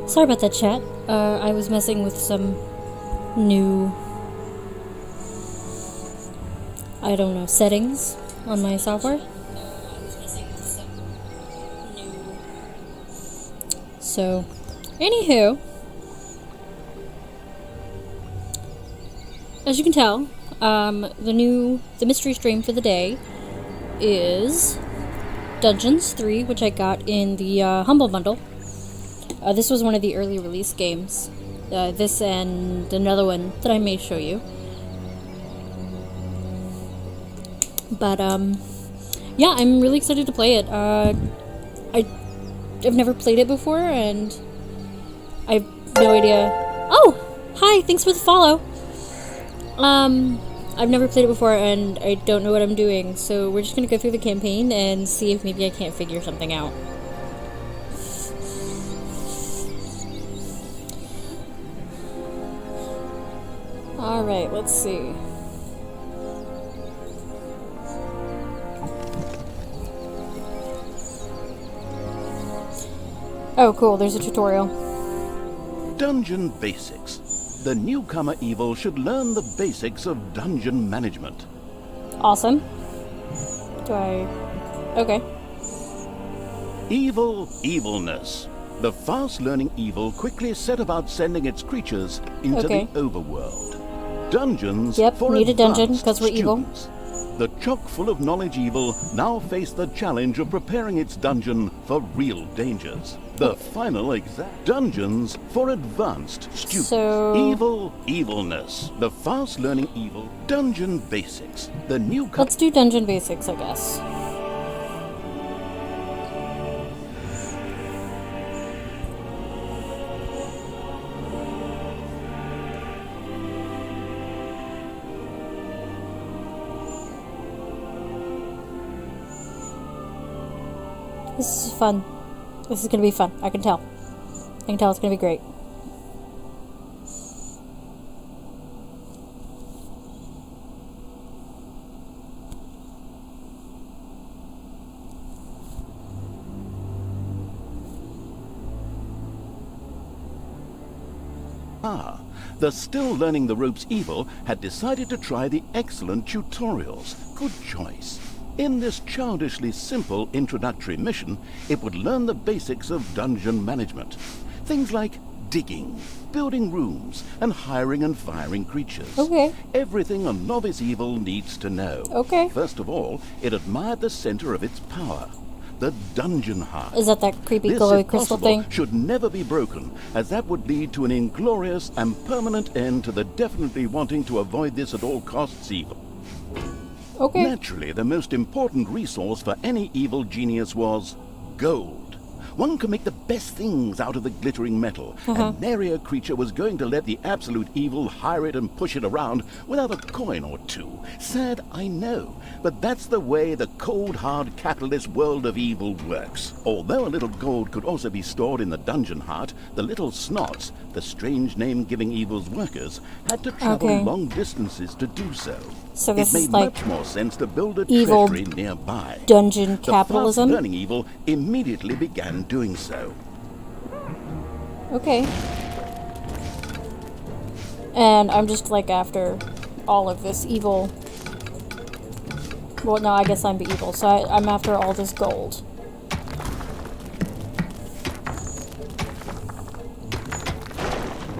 Sorry about that, chat. I was messing with some new, I don't know, settings on my software. So, anywho, as you can tell, the mystery stream for the day is Dungeons 3, which I got in the Humble Bundle. This was one of the early release games. This and another one that I may show you. But, yeah, I'm really excited to play it. I've never played it before, and I have no idea. Oh! Hi! Thanks for the follow! I've never played it before, and I don't know what I'm doing, so we're just gonna go through the campaign and see if maybe I can't figure something out. Alright, let's see. Oh, cool, there's a tutorial. Dungeon Basics. The newcomer evil should learn the basics of dungeon management. Awesome. Okay. Evilness. The fast-learning evil quickly set about sending its creatures into the overworld. Dungeons for need a dungeon advanced because we're evil. students. The chock full of knowledge evil now face the challenge of preparing its dungeon for real dangers. The final exact. Dungeons for advanced students. So Evilness. The fast-learning evil. Dungeon Basics. The new. Let's do Dungeon Basics, I guess. This is fun. This is gonna be fun. I can tell. I can tell it's gonna be great. The still learning the ropes evil had decided to try the excellent tutorials. Good choice. In this childishly simple introductory mission, it would learn the basics of dungeon management. Things like digging, building rooms, and hiring and firing creatures. Okay. Everything a novice evil needs to know. Okay. First of all, it admired the center of its power, the dungeon heart. Is that creepy This, glowy if crystal possible, thing? should never be broken, as that would lead to an inglorious and permanent end to the definitely wanting to avoid this at all costs evil. Okay. Naturally, the most important resource for any evil genius was gold. One can make the best things out of the glittering metal, and nary a creature was going to let the absolute evil hire it and push it around without a coin or two. Sad, I know, but that's the way the cold, hard capitalist world of evil works. Although a little gold could also be stored in the dungeon heart, the little snots, the strange name-giving evil's workers, had to travel long distances to do so. So this it is made like much more sense to build a evil treasury nearby. dungeon capitalism. The fast-learning evil immediately began doing so. Okay. And I'm just like after all of this evil. Well, no, I guess I'm the evil, so I'm after all this gold.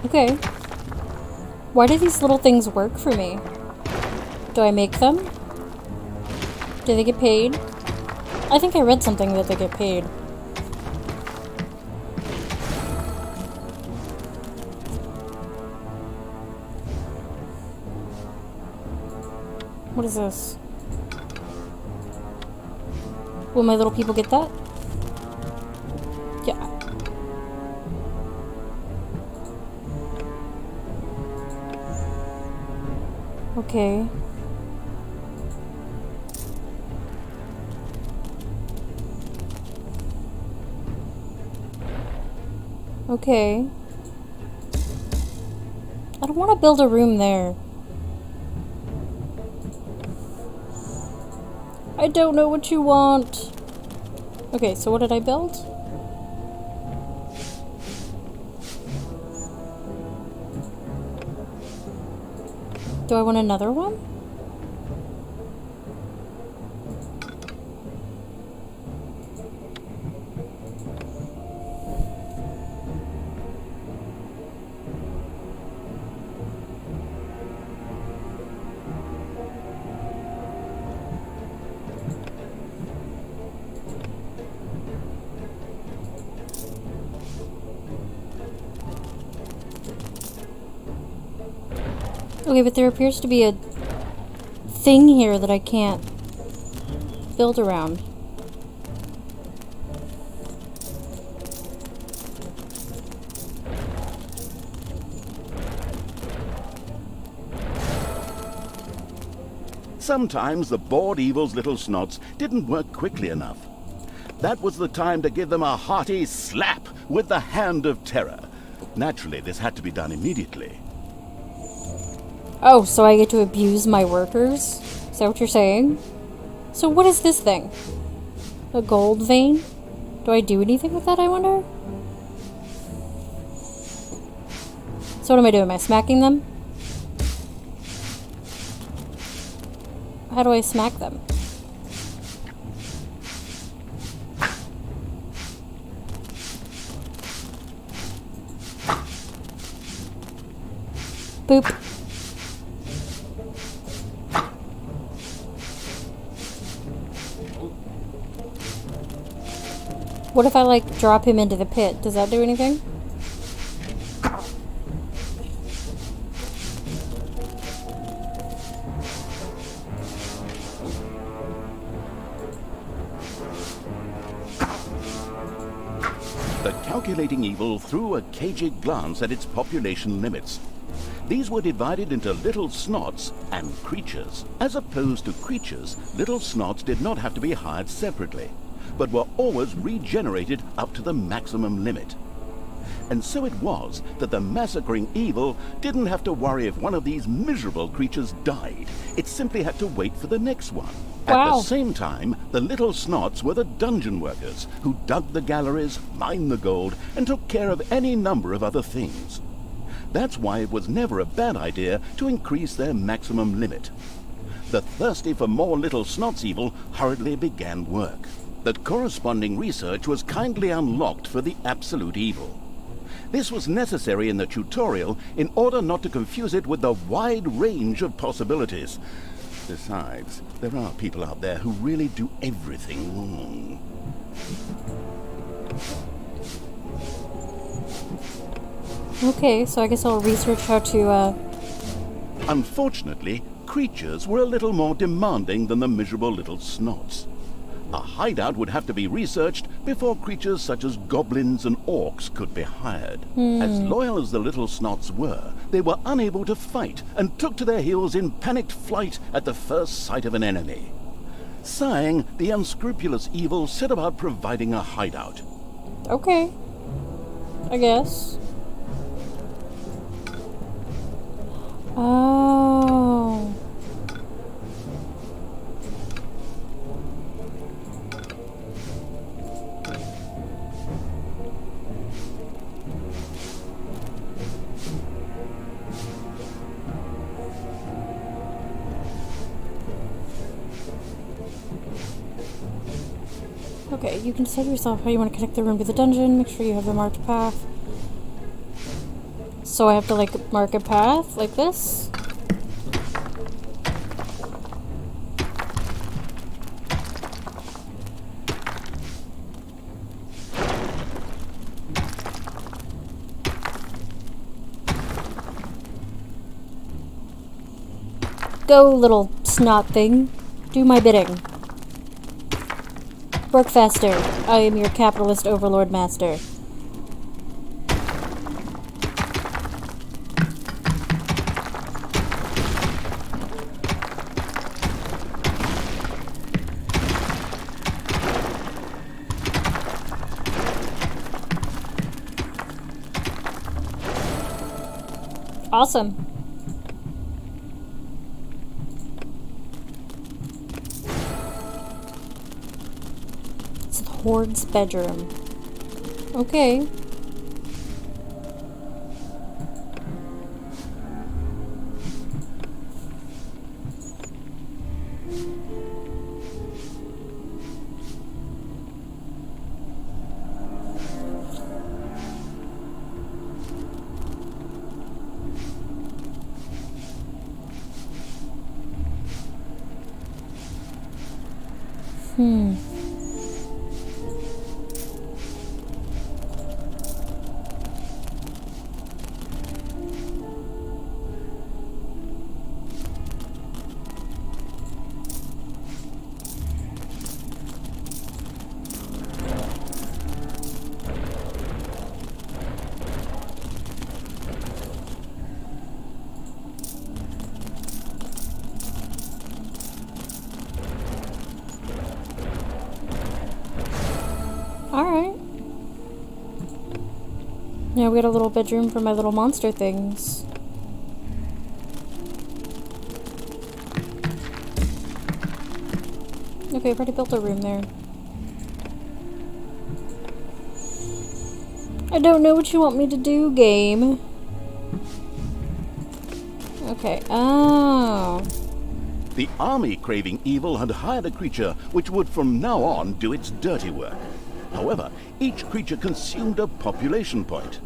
Okay. Why do these little things work for me? Do I make them? Do they get paid? I think I read something that they get paid. What is this? Will my little people get that? Yeah. Okay. Okay. I don't want to build a room there. I don't know what you want. Okay, so what did I build? Do I want another one? Okay, but there appears to be a thing here that I can't build around. Sometimes the bored evil's little snots didn't work quickly enough. That was the time to give them a hearty slap with the hand of terror. Naturally, this had to be done immediately. Oh, so I get to abuse my workers? Is that what you're saying? So what is this thing? A gold vein? Do I do anything with that, I wonder? So what am I doing? Am I smacking them? How do I smack them? Boop. What if I, like, drop him into the pit? Does that do anything? The calculating evil threw a cagey glance at its population limits. These were divided into little snots and creatures. As opposed to creatures, little snots did not have to be hired separately, but were always regenerated up to the maximum limit. And so it was that the massacring evil didn't have to worry if one of these miserable creatures died. It simply had to wait for the next one. At the same time, the little snots were the dungeon workers who dug the galleries, mined the gold, and took care of any number of other things. That's why it was never a bad idea to increase their maximum limit. The thirsty for more little snots evil hurriedly began work. The corresponding research was kindly unlocked for the absolute evil. This was necessary in the tutorial in order not to confuse it with the wide range of possibilities. Besides, there are people out there who really do everything wrong. Okay, so I guess I'll research how to, Unfortunately, creatures were a little more demanding than the miserable little snots. A hideout would have to be researched before creatures such as goblins and orcs could be hired. As loyal as the little snots were, they were unable to fight and took to their heels in panicked flight at the first sight of an enemy. Sighing, the unscrupulous evil set about providing a hideout. Okay. I guess. Oh. Okay, you can decide yourself how you want to connect the room to the dungeon. Make sure you have a marked path. So I have to, like, mark a path like this? Go, little snot thing. Do my bidding. Work faster. I am your capitalist overlord master. Awesome. It's the Horde's bedroom. Okay. Alright. Now we got a little bedroom for my little monster things. Okay, I've already built a room there. I don't know what you want me to do, game. Okay, oh. The army craving evil had hired a creature which would from now on do its dirty work. However, each creature consumed a population point.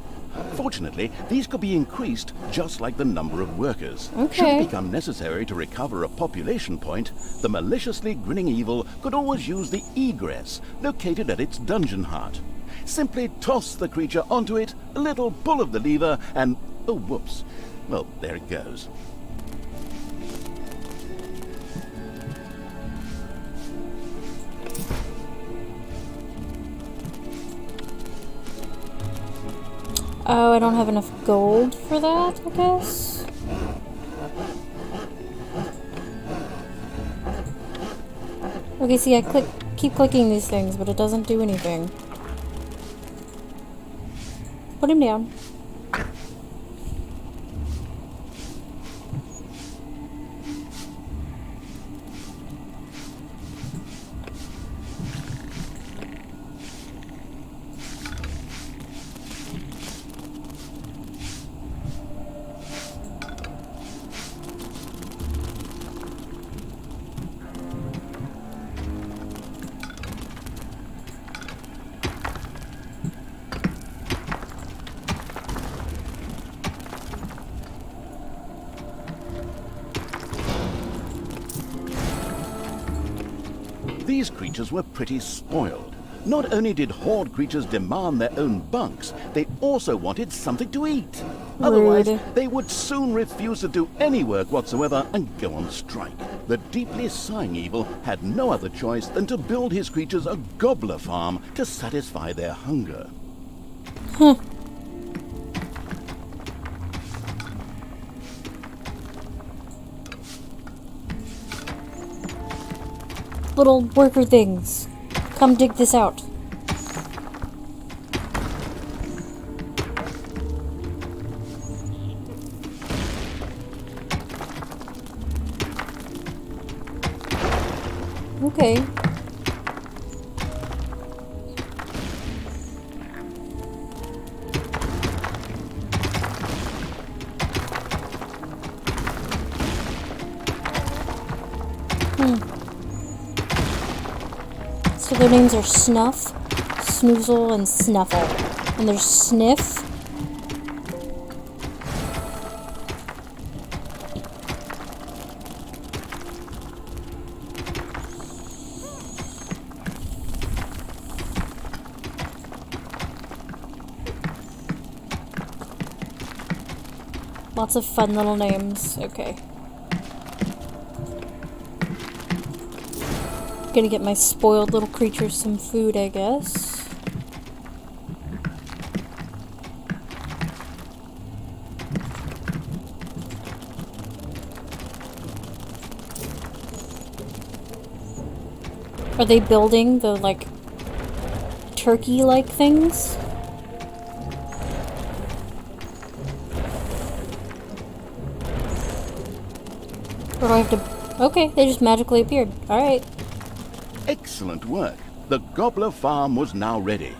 Fortunately, these could be increased just like the number of workers. Okay. Should it become necessary to recover a population point, the maliciously grinning evil could always use the egress located at its dungeon heart. Simply toss the creature onto it, a little pull of the lever, and oh, whoops. Well, there it goes. Oh, I don't have enough gold for that, I guess? Okay, see, I keep clicking these things, but it doesn't do anything. Put him down. These creatures were pretty spoiled. Not only did horde creatures demand their own bunks, they also wanted something to eat. Otherwise, Rude. they would soon refuse to do any work whatsoever and go on strike. The deeply sighing evil had no other choice than to build his creatures a gobbler farm to satisfy their hunger. Little worker things. Come dig this out. Okay. So their names are Snuff, Snoozle, and Snuffle. And there's Sniff. Lots of fun little names. Okay. Gonna get my spoiled little creatures some food, I guess. Are they building the, like, turkey-like things? Or do I have to... Okay, they just magically appeared. Alright. Excellent work. The gobbler farm was now ready.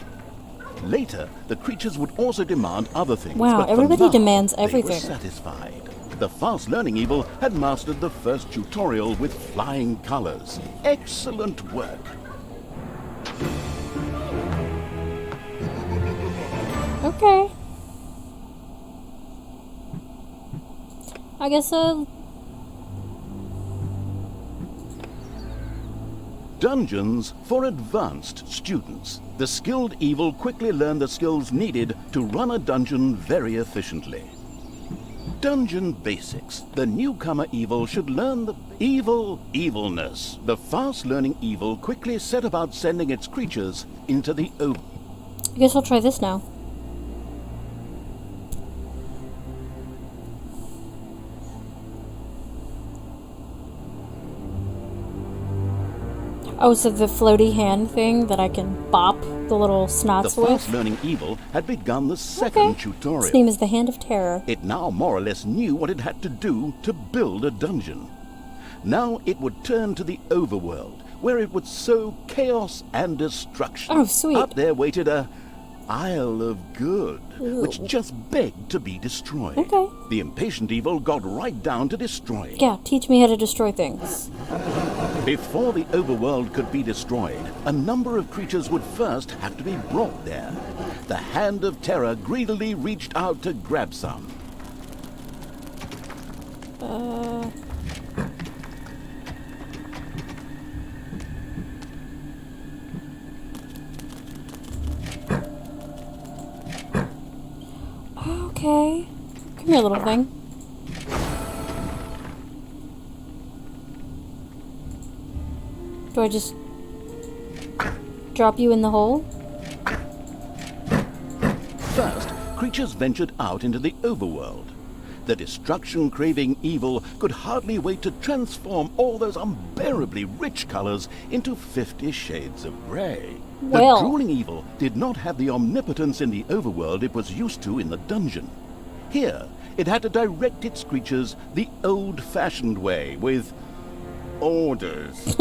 Later, the creatures would also demand other things. Wow, but for everybody now, demands they were everything. satisfied. The fast-learning evil had mastered the first tutorial with flying colors. Excellent work. Okay. I guess, Dungeons for advanced students. The skilled evil quickly learn the skills needed to run a dungeon very efficiently. Dungeon Basics. The newcomer evil should learn the evilness. The fast-learning evil quickly set about sending its creatures into the I guess I'll try this now. Oh, so the floaty hand thing that I can bop the little snots The with? fast-learning evil had begun the second tutorial. Its name is the Hand of Terror. It now more or less knew what it had to do to build a dungeon. Now it would turn to the overworld, where it would sow chaos and destruction. Oh, sweet. Up there waited a Isle of Good, which just begged to be destroyed. Okay. The impatient evil got right down to destroying. Yeah, teach me how to destroy things. Before the overworld could be destroyed, a number of creatures would first have to be brought there. The Hand of Terror greedily reached out to grab some. Okay. Come here, little thing. Do I just drop you in the hole? First, creatures ventured out into the overworld. The destruction-craving evil could hardly wait to transform all those unbearably rich colors into 50 shades of gray. Well. The drooling evil did not have the omnipotence in the overworld it was used to in the dungeon. Here, it had to direct its creatures the old-fashioned way, with orders.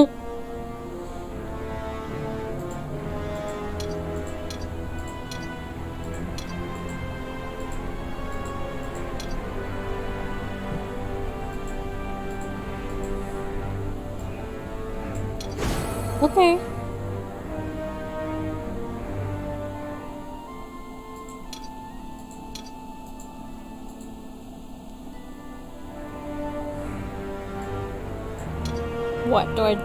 Okay. What, do I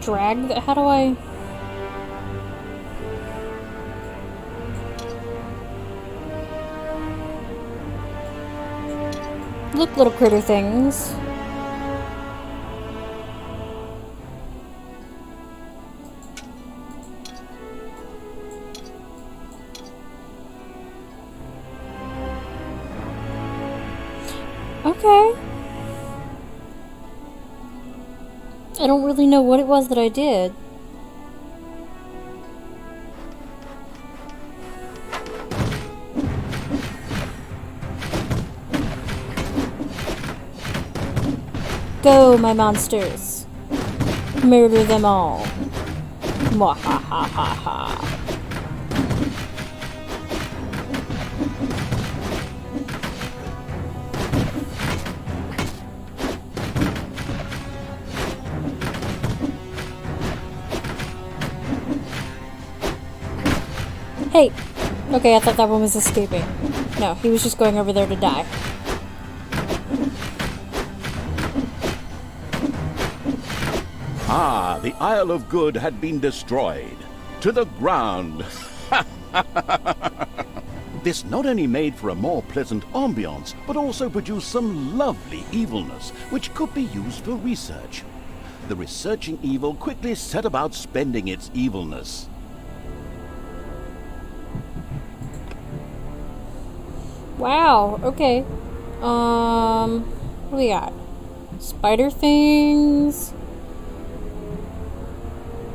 drag the, how do I? Look, little critter things. Okay. I don't really know what it was that I did. Go, my monsters. Murder them all. Mwahahaha. Hey! Okay, I thought that one was escaping. No, he was just going over there to die. Ah, the Isle of Good had been destroyed. To the ground. This not only made for a more pleasant ambiance, but also produced some lovely evilness, which could be used for research. The researching evil quickly set about spending its evilness. Wow, okay. What do we got? Spider things.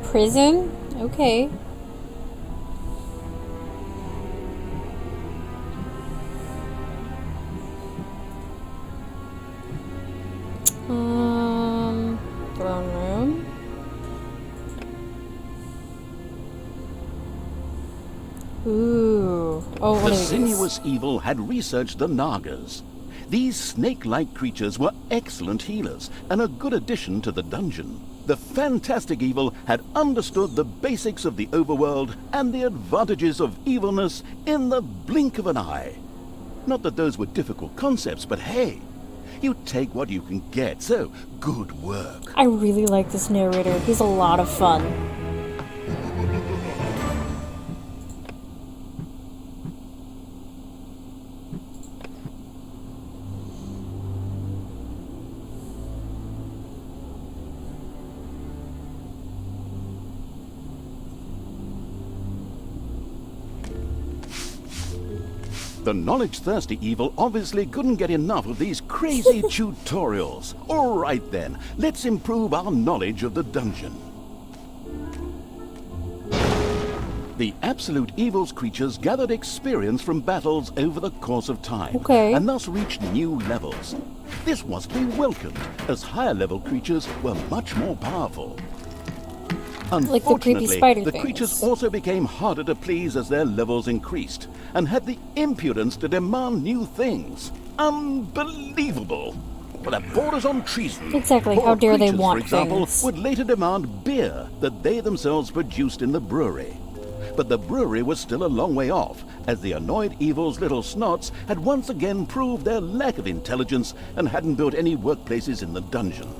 Prison? Okay. Throne room. Ooh. Oh, what The are these? sinuous evil had researched the Nagas. These snake-like creatures were excellent healers and a good addition to the dungeon. The fantastic evil had understood the basics of the overworld and the advantages of evilness in the blink of an eye. Not that those were difficult concepts, but hey, You take what you can get, so good work. I really like this narrator. He's a lot of fun. The knowledge-thirsty evil obviously couldn't get enough of these crazy tutorials. All right then, let's improve our knowledge of the dungeon. The absolute evil's creatures gathered experience from battles over the course of time, and thus reached new levels. This was to be welcomed, as higher-level creatures were much more powerful. Like the creepy Unfortunately, spider the things. creatures also became harder to please as their levels increased, and had the impudence to demand new things. Unbelievable! But that borders on treason. Exactly, Poor how dare they creatures, want for example, things. would later demand beer that they themselves produced in the brewery. But the brewery was still a long way off, as the annoyed evil's little snots had once again proved their lack of intelligence and hadn't built any workplaces in the dungeon.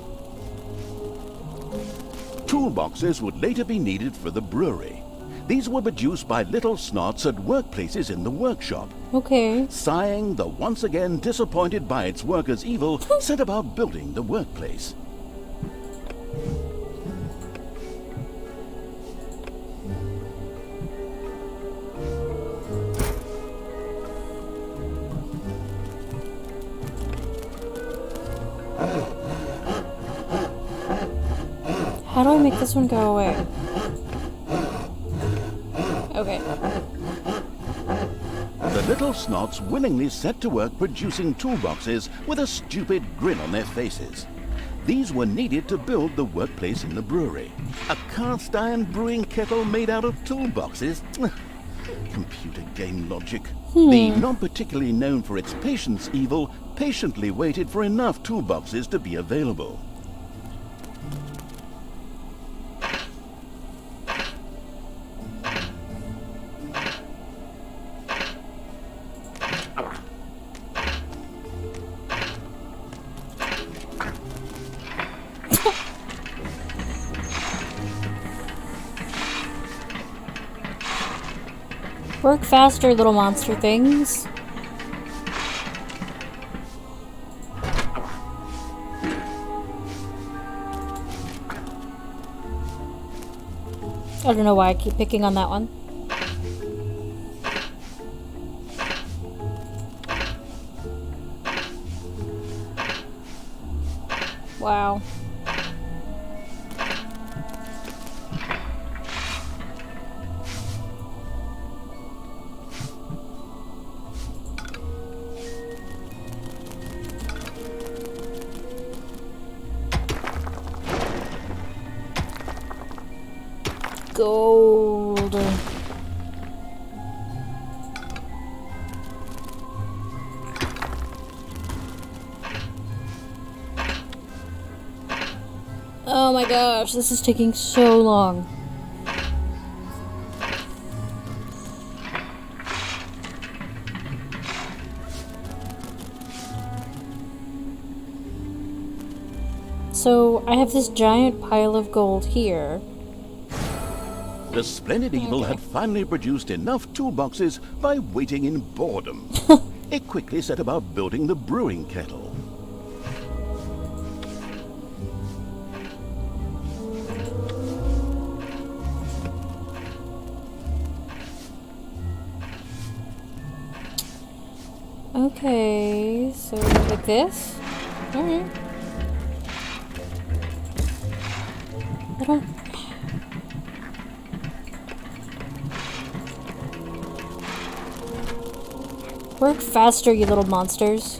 Toolboxes would later be needed for the brewery. These were produced by little snots at workplaces in the workshop. Sighing, the once again disappointed by its workers' evil, set about building the workplace. How do I make this one go away? Okay. The little snots willingly set to work producing toolboxes with a stupid grin on their faces. These were needed to build the workplace in the brewery. A cast iron brewing kettle made out of toolboxes? Computer game logic. The not particularly known for its patience evil patiently waited for enough toolboxes to be available. Work faster, little monster things. I don't know why I keep picking on that one. Wow. Gold. Oh my gosh, this is taking so long. So, I have this giant pile of gold here. The splendid evil had finally produced enough toolboxes by waiting in boredom. It quickly set about building the brewing kettle. Okay, so like this? Alright. I don't... Work faster, you little monsters.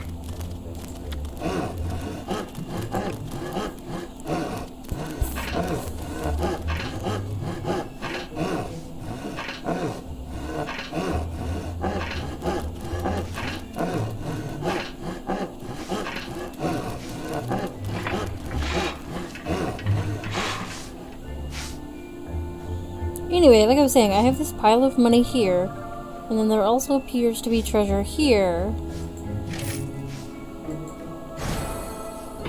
Anyway, like I was saying, I have this pile of money here, and then there also appears to be treasure here.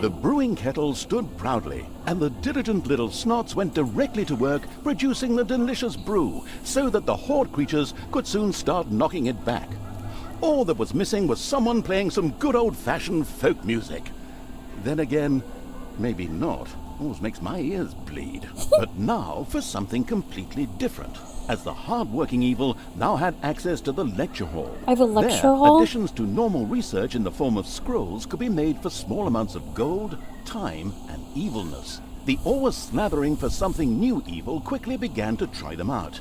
The brewing kettle stood proudly, and the diligent little snots went directly to work producing the delicious brew, so that the horde creatures could soon start knocking it back. All that was missing was someone playing some good old-fashioned folk music. Then again, maybe not. Always makes my ears bleed. But now for something completely different, as the hard-working evil now had access to the lecture hall. I have a lecture There, hall? additions to normal research in the form of scrolls could be made for small amounts of gold, time, and evilness. The always slathering for something new evil quickly began to try them out.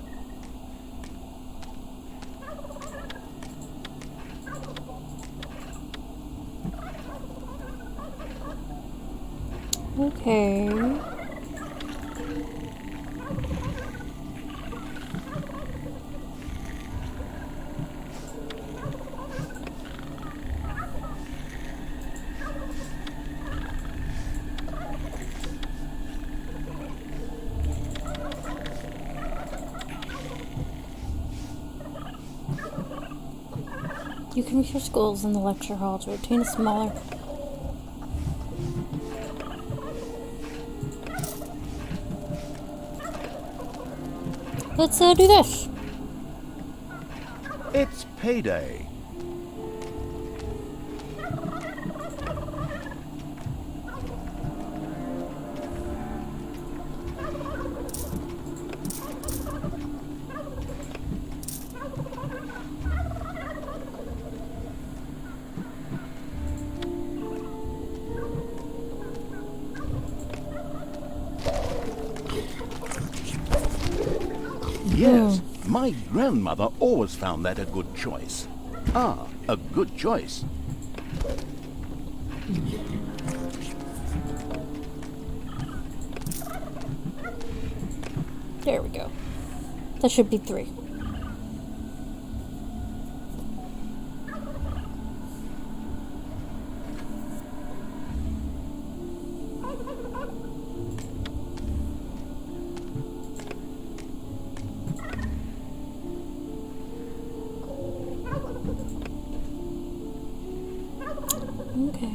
Okay. You can use your skulls in the lecture hall to obtain a smaller... Let's do this. It's payday. Yes, my grandmother always found that a good choice. Ah, a good choice. There we go. That should be 3. Okay.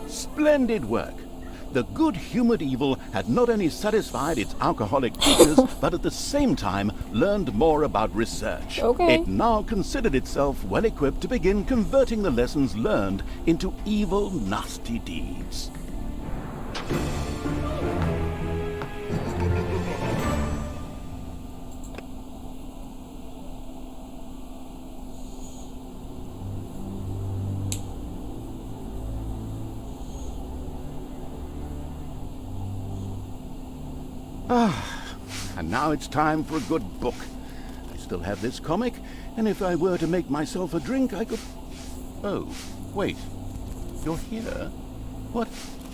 Splendid work. The good-humored evil had not only satisfied its alcoholic teachers, but at the same time learned more about research. Okay. It now considered itself well-equipped to begin converting the lessons learned into evil, nasty deeds. And now it's time for a good book. I still have this comic, and if I were to make myself a drink, I could... Oh, wait. You're here? What?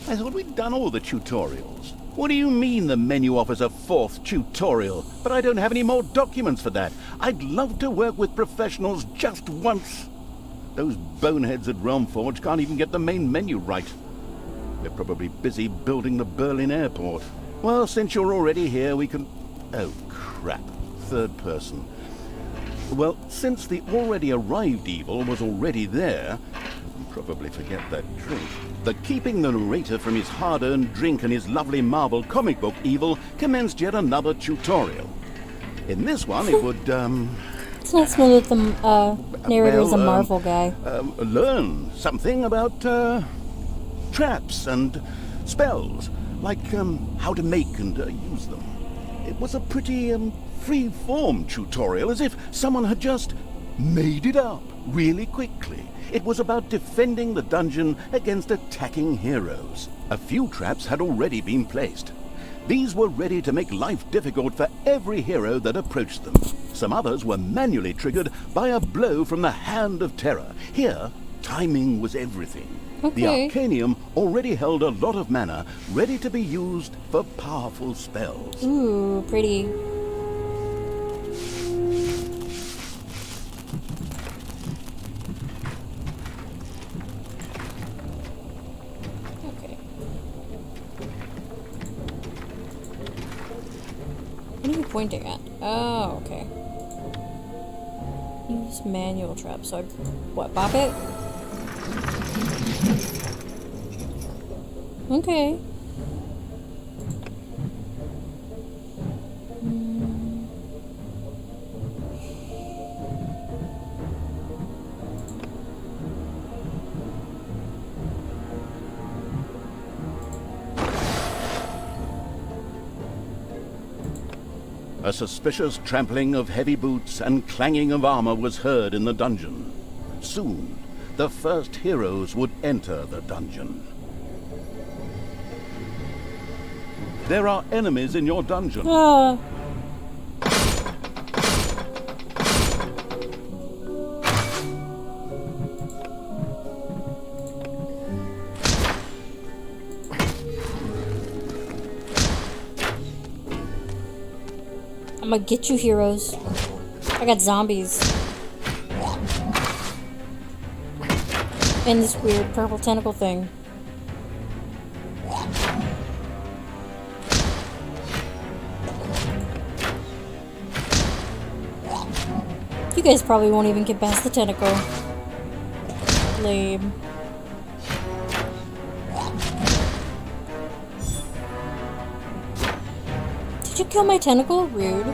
I thought we'd done all the tutorials. What do you mean the menu offers a 4th tutorial? But I don't have any more documents for that. I'd love to work with professionals just once. Those boneheads at Realmforge can't even get the main menu right. They're probably busy building the Berlin airport. Well, since you're already here, we can... Oh, crap. 3rd person. Well, since the already arrived evil was already there, you probably forget that trick. The keeping the narrator from his hard-earned drink and his lovely marble comic book evil commenced yet another tutorial. In this one, it would, It's not smooth that the narrator's a Marvel guy. learn something about, traps and spells, like, how to make and use them. It was a pretty, free-form tutorial, as if someone had just made it up really quickly. It was about defending the dungeon against attacking heroes. A few traps had already been placed. These were ready to make life difficult for every hero that approached them. Some others were manually triggered by a blow from the Hand of Terror. Here, timing was everything. The Okay. Arcanium already held a lot of mana, ready to be used for powerful spells. Ooh, pretty. Okay. What are you pointing at? Oh, okay. Use manual trap. So I, what, bop it? Okay. A suspicious trampling of heavy boots and clanging of armor was heard in the dungeon. Soon, the first heroes would enter the dungeon. There are enemies in your dungeon. I'm gonna get you, heroes. I got zombies. And this weird purple tentacle thing. You guys probably won't even get past the tentacle. Lame. Did you kill my tentacle? Rude.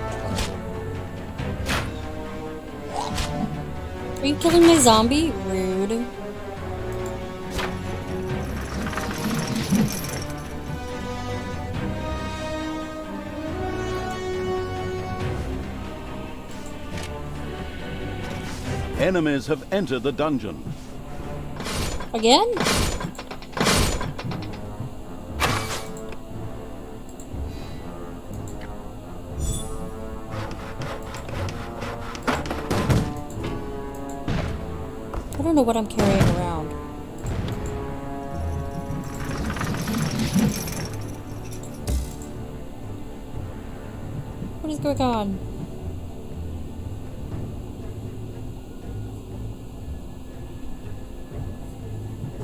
Are you killing my zombie? Rude. Enemies have entered the dungeon. Again? I don't know what I'm carrying around. What is going on?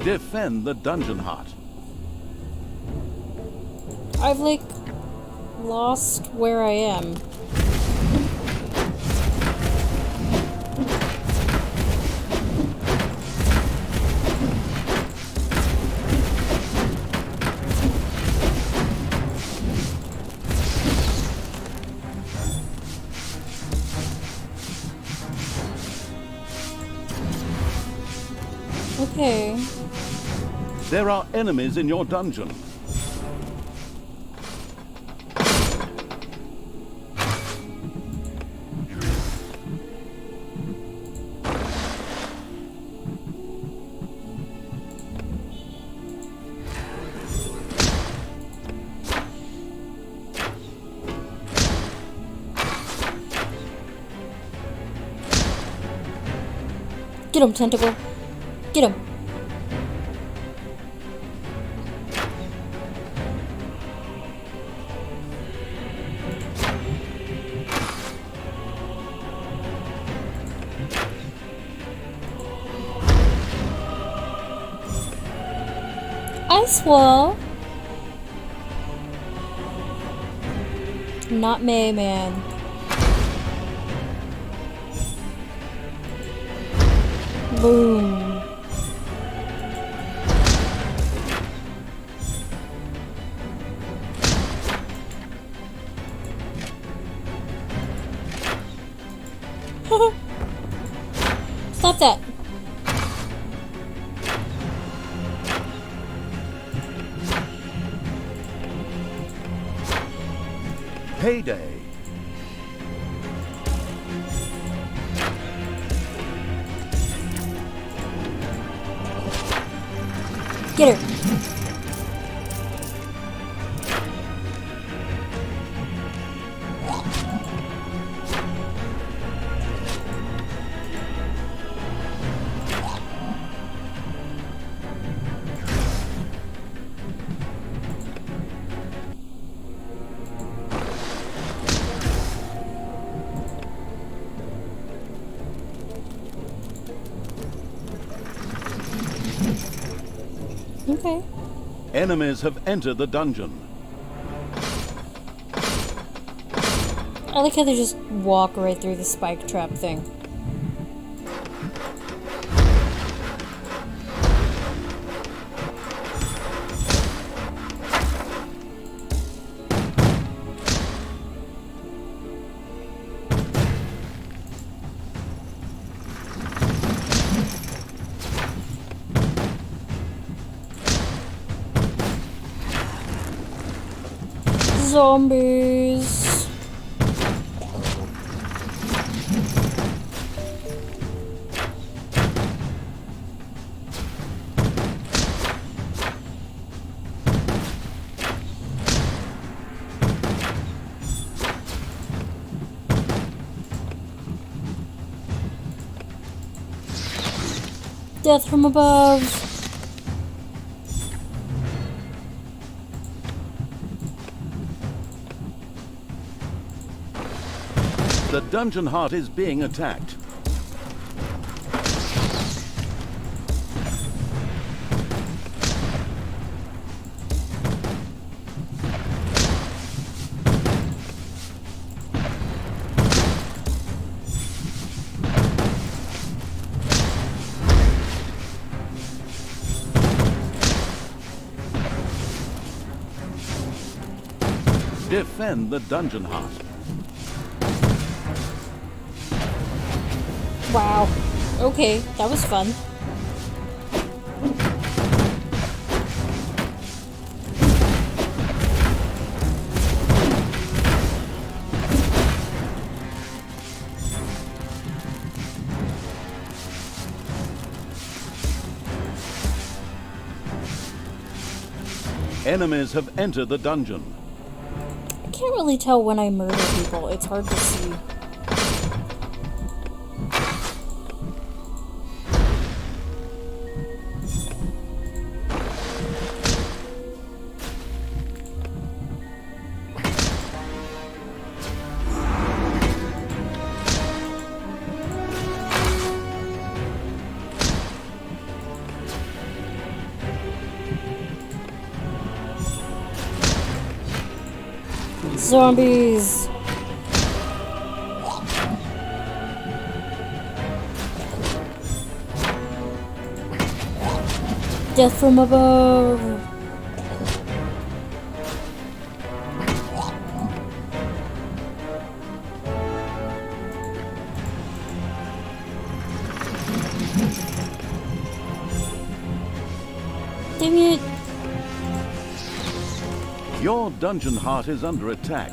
Defend the dungeon heart. I've like lost where I am. Okay. There are enemies in your dungeon. Get him, tentacle. Get him. Ice wall. Not Mayman. Boom. Stop that. Payday. Get her. Okay. Enemies have entered the dungeon. I like how they just walk right through the spike trap thing. Zombies. Death from above. The dungeon heart is being attacked. Defend the dungeon heart. Wow. Okay, that was fun. Enemies have entered the dungeon. I can't really tell when I murder people. It's hard to see. Zombies! Death from above! Dang it! Your dungeon heart is under attack.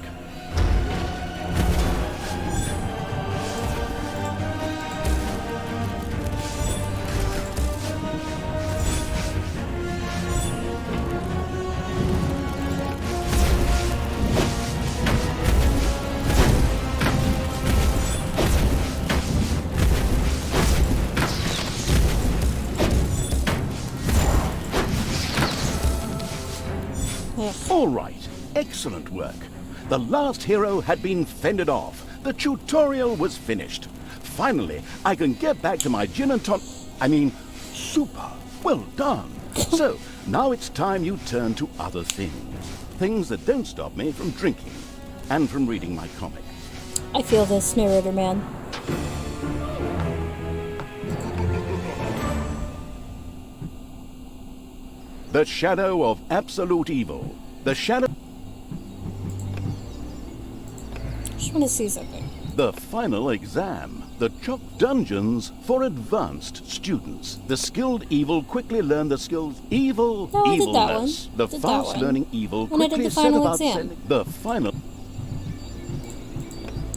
All right, excellent work. The last hero had been fended off. The tutorial was finished. Finally, I can get back to my gin and super. Well done. So, now it's time you turn to other things. Things that don't stop me from drinking and from reading my comic. I feel this, narrator man. The Shadow of Absolute Evil. The Shadow... Just want to see something. The final exam. The Choc Dungeons for advanced students. The skilled evil quickly learn the skills evil, No, I did that evilness. one. The Did that fast one. learning evil When I did quickly the set final about exam. sending the final...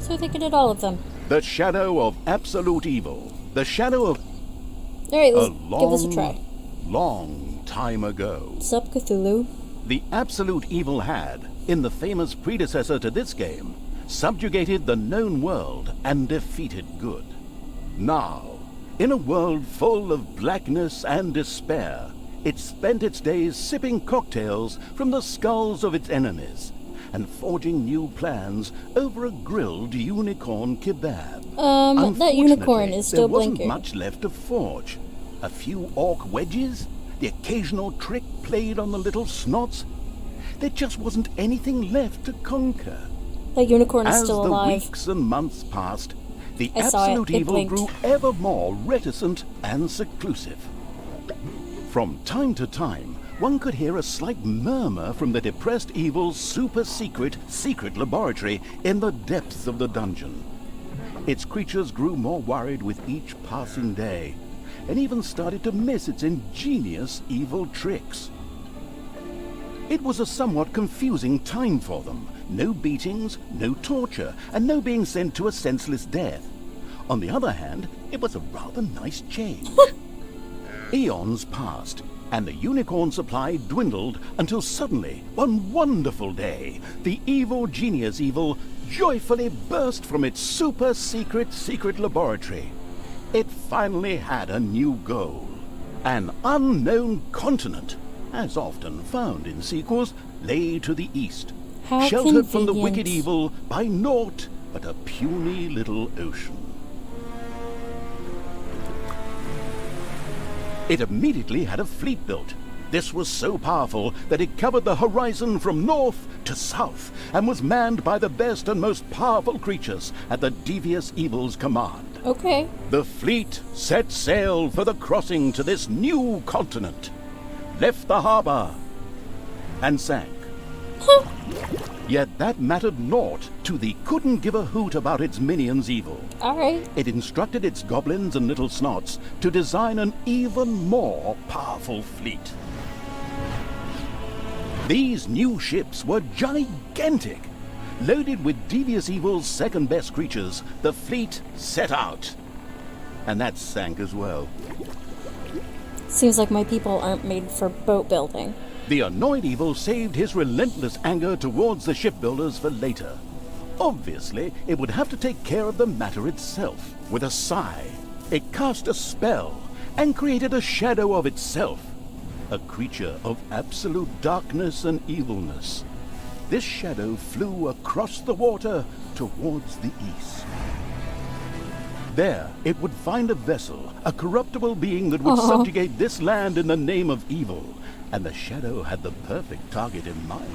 So I think I did all of them. The Shadow of Absolute Evil. The Shadow of... Alright, A let's give this a try. long time ago. Sup, Cthulhu? The Absolute Evil had, in the famous predecessor to this game, subjugated the known world and defeated good. Now, in a world full of blackness and despair, it spent its days sipping cocktails from the skulls of its enemies and forging new plans over a grilled unicorn kebab. That unicorn Unfortunately, is still there wasn't blinking. much left to forge. A few orc wedges, the occasional trick played on the little snots. There just wasn't anything left to conquer. That unicorn is As still the alive. weeks and months passed, the I saw it. absolute It evil blinked. grew ever more reticent and seclusive. From time to time, one could hear a slight murmur from the depressed evil's secret laboratory in the depths of the dungeon. Its creatures grew more worried with each passing day, and even started to miss its ingenious evil tricks. It was a somewhat confusing time for them. No beatings, no torture, and no being sent to a senseless death. On the other hand, it was a rather nice change. Eons passed, and the unicorn supply dwindled until suddenly, one wonderful day, the evil genius Evil joyfully burst from its super secret laboratory. It finally had a new goal. An unknown continent, as often found in sequels, lay to the east, How sheltered from the convenient. wicked evil by naught but a puny little ocean. It immediately had a fleet built. This was so powerful that it covered the horizon from north to south and was manned by the best and most powerful creatures at the devious evil's command. Okay. The fleet set sail for the crossing to this new continent, left the harbor, and sank. Yet that mattered naught to the couldn't give a hoot about its minions Evil. Alright. It instructed its goblins and little snots to design an even more powerful fleet. These new ships were gigantic. Loaded with Devious Evil's second-best creatures, the fleet set out. And that sank as well. Seems like my people aren't made for boat building. The annoyed Evil saved his relentless anger towards the shipbuilders for later. Obviously, it would have to take care of the matter itself. With a sigh, it cast a spell and created a shadow of itself. A creature of absolute darkness and evilness. This shadow flew across the water towards the east. There, it would find a vessel, a corruptible being that would subjugate this land in the name of evil. And the shadow had the perfect target in mind.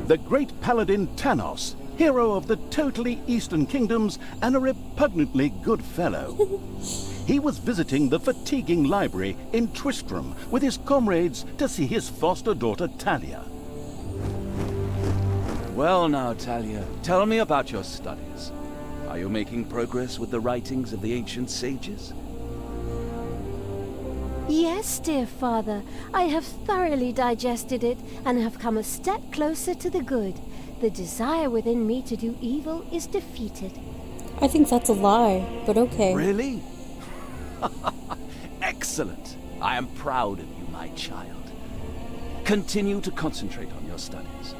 The great paladin Tanos, hero of the totally Eastern Kingdoms and a repugnantly good fellow. He was visiting the fatiguing library in Twistram with his comrades to see his foster daughter Talia. Well now, Talia, tell me about your studies. Are you making progress with the writings of the ancient sages? Yes, dear father, I have thoroughly digested it and have come a step closer to the good. The desire within me to do evil is defeated. I think that's a lie, but okay. Really? Excellent. I am proud of you, my child. Continue to concentrate on your studies.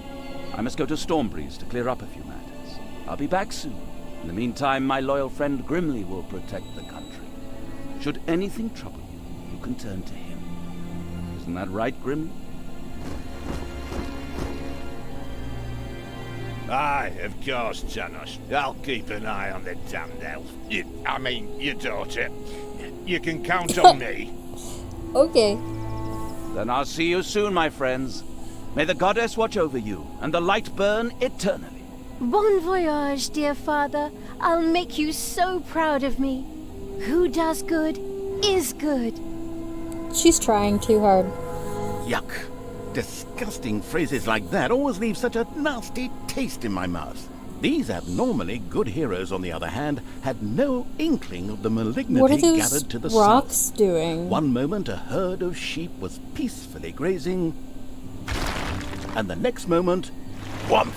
I must go to Stormbreeze to clear up a few matters. I'll be back soon. In the meantime, my loyal friend Grimly will protect the country. Should anything trouble you, you can turn to him. Isn't that right, Grimly? Aye, of course, Tanos. I'll keep an eye on the damned elf. Your daughter. You can count on me. Okay. Then I'll see you soon, my friends. May the goddess watch over you, and the light burn eternally. Bon voyage, dear father. I'll make you so proud of me. Who does good is good. She's trying too hard. Yuck. Disgusting phrases like that always leave such a nasty taste in my mouth. These abnormally good heroes, on the other hand, had no inkling of the What are malignity those gathered to the rocks south. doing? One moment a herd of sheep was peacefully grazing, and the next moment, whomp!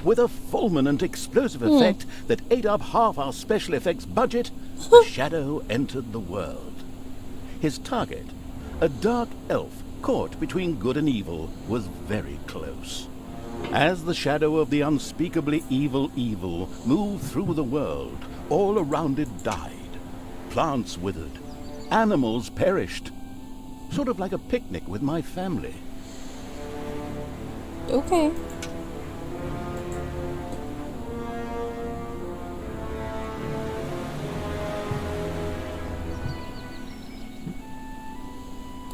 With a fulminant explosive effect that ate up half our special effects budget, the shadow entered the world. His target, a dark elf caught between good and evil, was very close. As the shadow of the unspeakably evil moved through the world, all around it died. Plants withered. Animals perished. Sort of like a picnic with my family. Okay.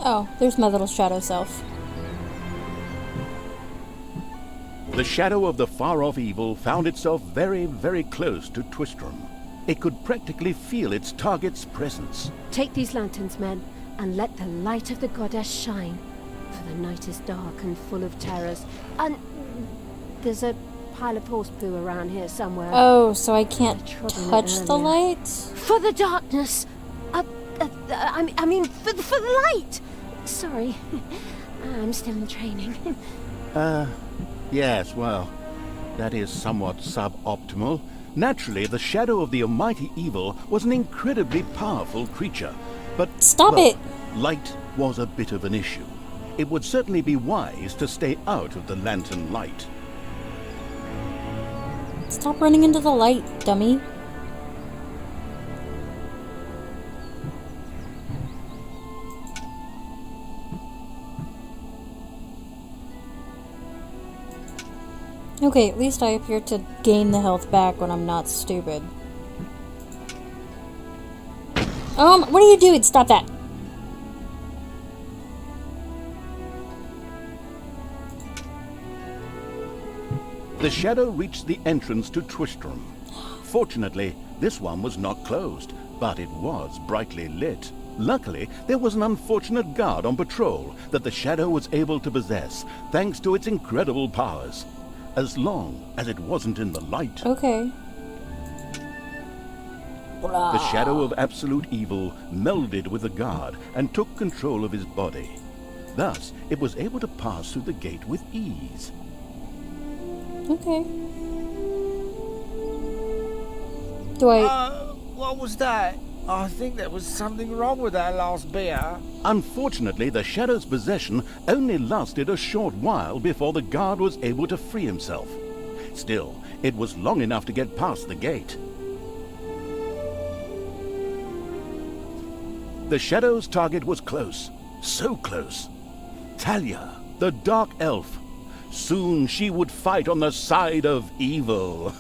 Oh, there's my little shadow self. The shadow of the far-off evil found itself very, very close to Twistram. It could practically feel its target's presence. Take these lanterns, men, and let the light of the goddess shine. For the night is dark and full of terrors. And there's a pile of horse poo around here somewhere. Oh, so I can't Trouble touch the earlier. light? For the darkness! I mean, for the light! Sorry. I'm still in training. Yes, well, that is somewhat suboptimal. Naturally, the shadow of the almighty evil was an incredibly powerful creature. But Stop well, it! light was a bit of an issue. It would certainly be wise to stay out of the lantern light. Stop running into the light, dummy. Okay, at least I appear to gain the health back when I'm not stupid. What are you doing? Stop that! The shadow reached the entrance to Twistram. Fortunately, this one was not closed, but it was brightly lit. Luckily, there was an unfortunate guard on patrol that the shadow was able to possess, thanks to its incredible powers. As long as it wasn't in the light. Okay. The shadow of absolute evil melded with the guard and took control of his body. Thus, it was able to pass through the gate with ease. Okay. Do I... What was that? I think there was something wrong with that last beer. Unfortunately, the shadow's possession only lasted a short while before the guard was able to free himself. Still, it was long enough to get past the gate. The shadow's target was close, so close. Talia, the Dark Elf. Soon she would fight on the side of evil.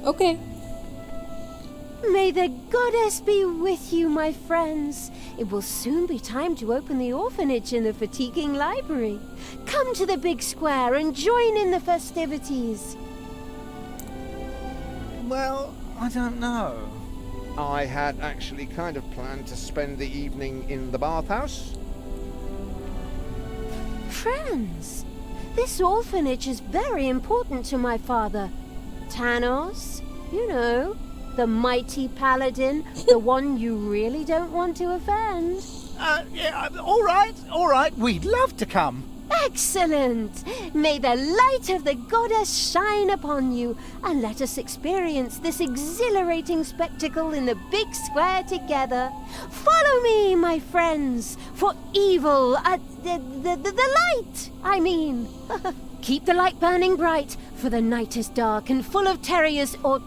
Okay. May the goddess be with you, my friends. It will soon be time to open the orphanage in the fatiguing library. Come to the big square and join in the festivities. Well, I don't know. I had actually kind of planned to spend the evening in the bathhouse. Friends, this orphanage is very important to my father. Tanos, you know, the mighty paladin, the one you really don't want to offend. Yeah, all right, we'd love to come. Excellent! May the light of the goddess shine upon you, and let us experience this exhilarating spectacle in the big square together. Follow me, my friends, for evil, the light, I mean. Keep the light burning bright, for the night is dark and full of terriers, or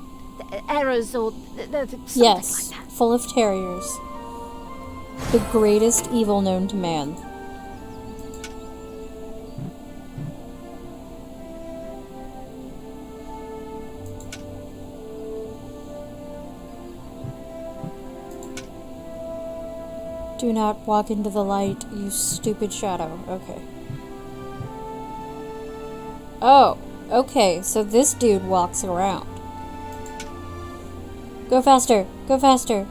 errors, or something Yes. like that. Full of terriers. The greatest evil known to man. Do not walk into the light, you stupid shadow. Okay. Oh, okay, so this dude walks around. Go faster! Go faster!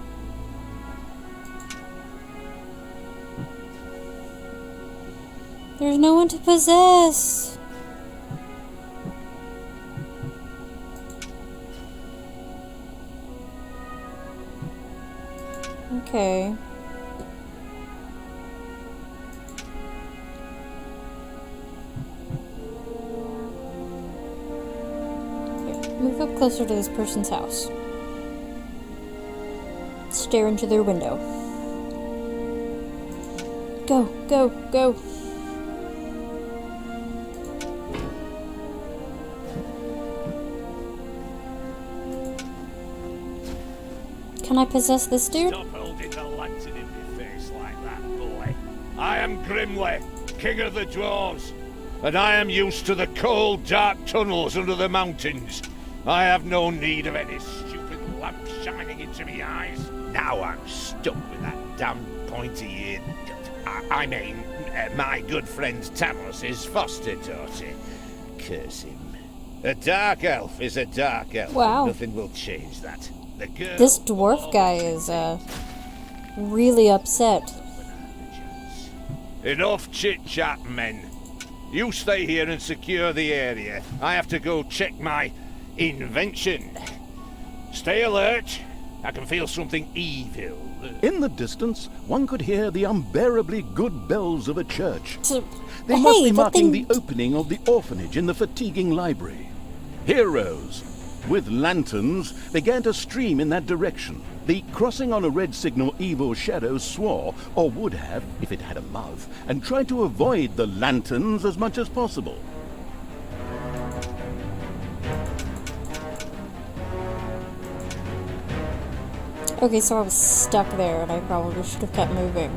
There's no one to possess! Okay. Here, move up closer to this person's house. Stare into their window. Go, go, go. Can I possess this dude? Stop holding the lantern in my face like that, boy. I am Grimly, king of the dwarves, and I am used to the cold, dark tunnels under the mountains. I have no need of any stupid lamp shining into me eyes. Now I'm stuck with that damn pointy-eared... I mean, my good friend Tanos' foster daughter. Curse him. A dark elf is a dark elf. Wow. Nothing will change that. The girl... This dwarf guy is, really upset. Enough chit-chat, men. You stay here and secure the area. I have to go check my invention. Stay alert. I can feel something evil. In the distance, one could hear the unbearably good bells of a church. So, They must hey, be that marking thing- the opening of the orphanage in the fatiguing library. Heroes with lanterns began to stream in that direction. The crossing on a red signal evil shadow swore, or would have if it had a mouth, and tried to avoid the lanterns as much as possible. Okay, so I was stuck there, and I probably should have kept moving.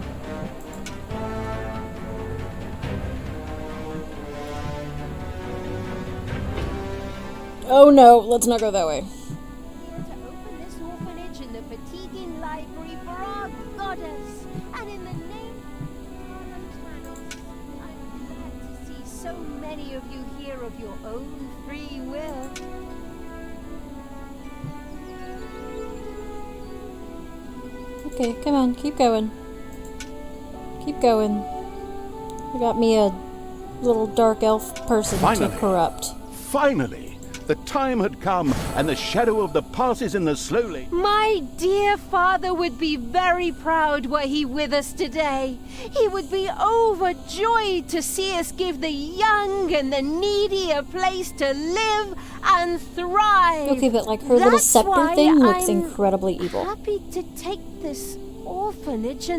Oh no, let's not go that way. Here to open this orphanage in the fatiguing library for our goddess, and in the name of Tarantanos, I'm glad to see so many of you here of your own free will. Okay, come on, keep going. Keep going. You got me a little dark elf person Finally. to corrupt. Finally, the time had come, and the shadow of the passes in the slowly. My dear father would be very proud were he with us today. He would be overjoyed to see us give the young and the needy a place to live and thrive. Okay, but like her little That's scepter why thing looks I'm incredibly evil. happy to take this orphanage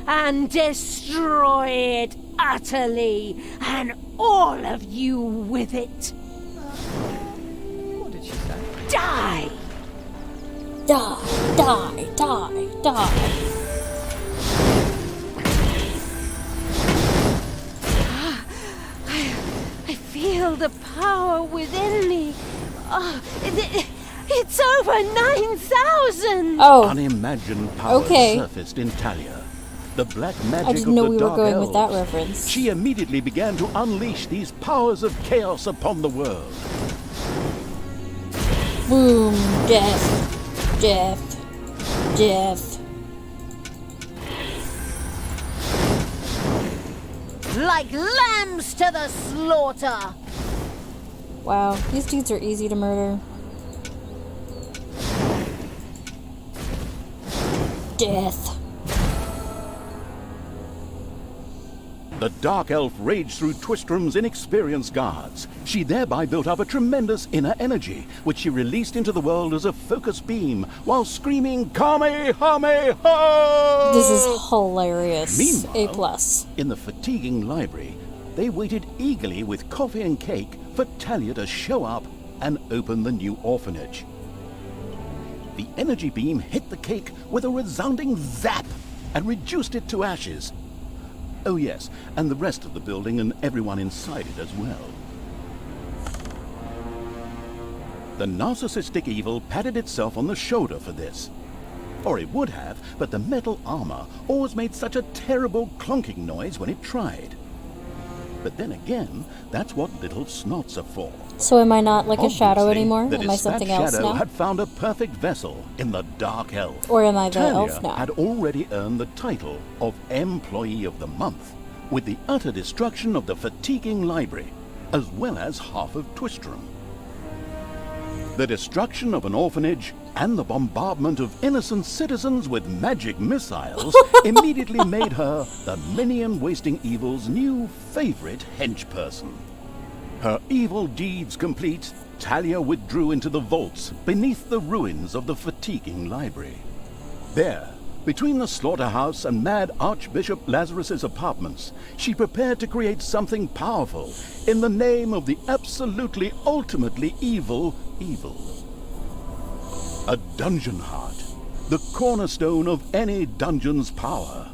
and destroy it utterly, and all of you with it. What did she say? Die! Die, die, die, die. I feel the power within me. Oh, it's over 9,000! Oh, Unimagined power Okay. surfaced in Talia. The black magic I didn't of know the we were Dark going with that Elves. reference. She immediately began to unleash these powers of chaos upon the world. Boom, death, death, death. Like lambs to the slaughter! Wow, these dudes are easy to murder. Death. The Dark Elf raged through Twistrom's inexperienced guards. She thereby built up a tremendous inner energy, which she released into the world as a focus beam, while screaming, Kamehameha! This is hilarious. Meanwhile- A plus. In the fatiguing library, they waited eagerly with coffee and cake for Talia to show up and open the new orphanage. The energy beam hit the cake with a resounding zap and reduced it to ashes. Oh yes, and the rest of the building and everyone inside it as well. The narcissistic evil patted itself on the shoulder for this. Or it would have, but the metal armor always made such a terrible clonking noise when it tried. But then again, that's what little snots are for. So am I not like a shadow Obviously, anymore? The Am I dispatch something else shadow now? had found a perfect vessel in the Dark Elf. Or am I the Talia elf now? had already earned the title of Employee of the Month, with the utter destruction of the fatiguing library, as well as half of Twistrom. The destruction of an orphanage and the bombardment of innocent citizens with magic missiles immediately made her the minion-wasting evil's new favorite henchperson. Her evil deeds complete, Talia withdrew into the vaults beneath the ruins of the fatiguing library. There, between the slaughterhouse and mad Archbishop Lazarus's apartments, she prepared to create something powerful in the name of the absolutely ultimately evil. A dungeon heart, the cornerstone of any dungeon's power.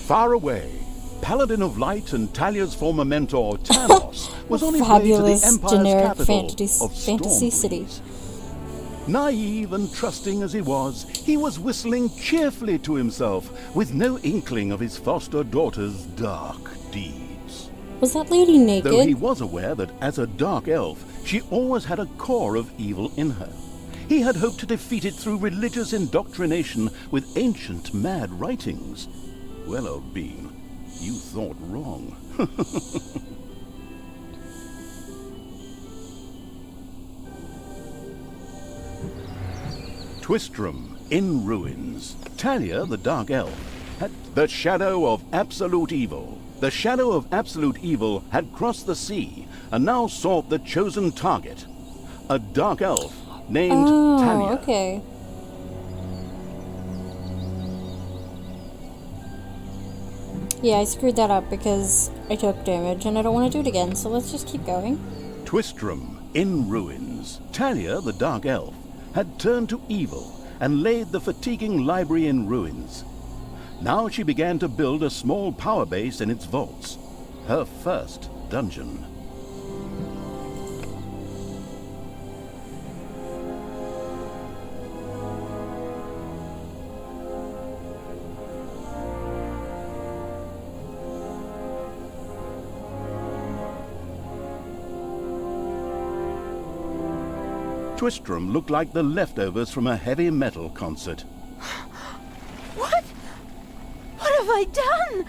Far away, Paladin of Light and Talia's former mentor, Tanos, was on his way to the Fabulous, Empire's generic capital fantasy of city. Stormbreeze. Naive and trusting as he was whistling cheerfully to himself, with no inkling of his foster daughter's dark deeds. Was that lady Though he naked? was aware that as a dark elf, she always had a core of evil in her. He had hoped to defeat it through religious indoctrination with ancient mad writings. Well, old bean, you thought wrong. Twistram in ruins. Talia, the Dark Elf, had the shadow of absolute evil. The shadow of absolute evil had crossed the sea and now sought the chosen target. A dark elf named Talia. Okay. Yeah, I screwed that up because I took damage and I don't want to do it again, so let's just keep going. Twistram in ruins. Talia, the Dark Elf, had turned to evil and laid the fatiguing library in ruins. Now she began to build a small power base in its vaults. Her first dungeon. Twistram looked like the leftovers from a heavy metal concert. What? What have I done?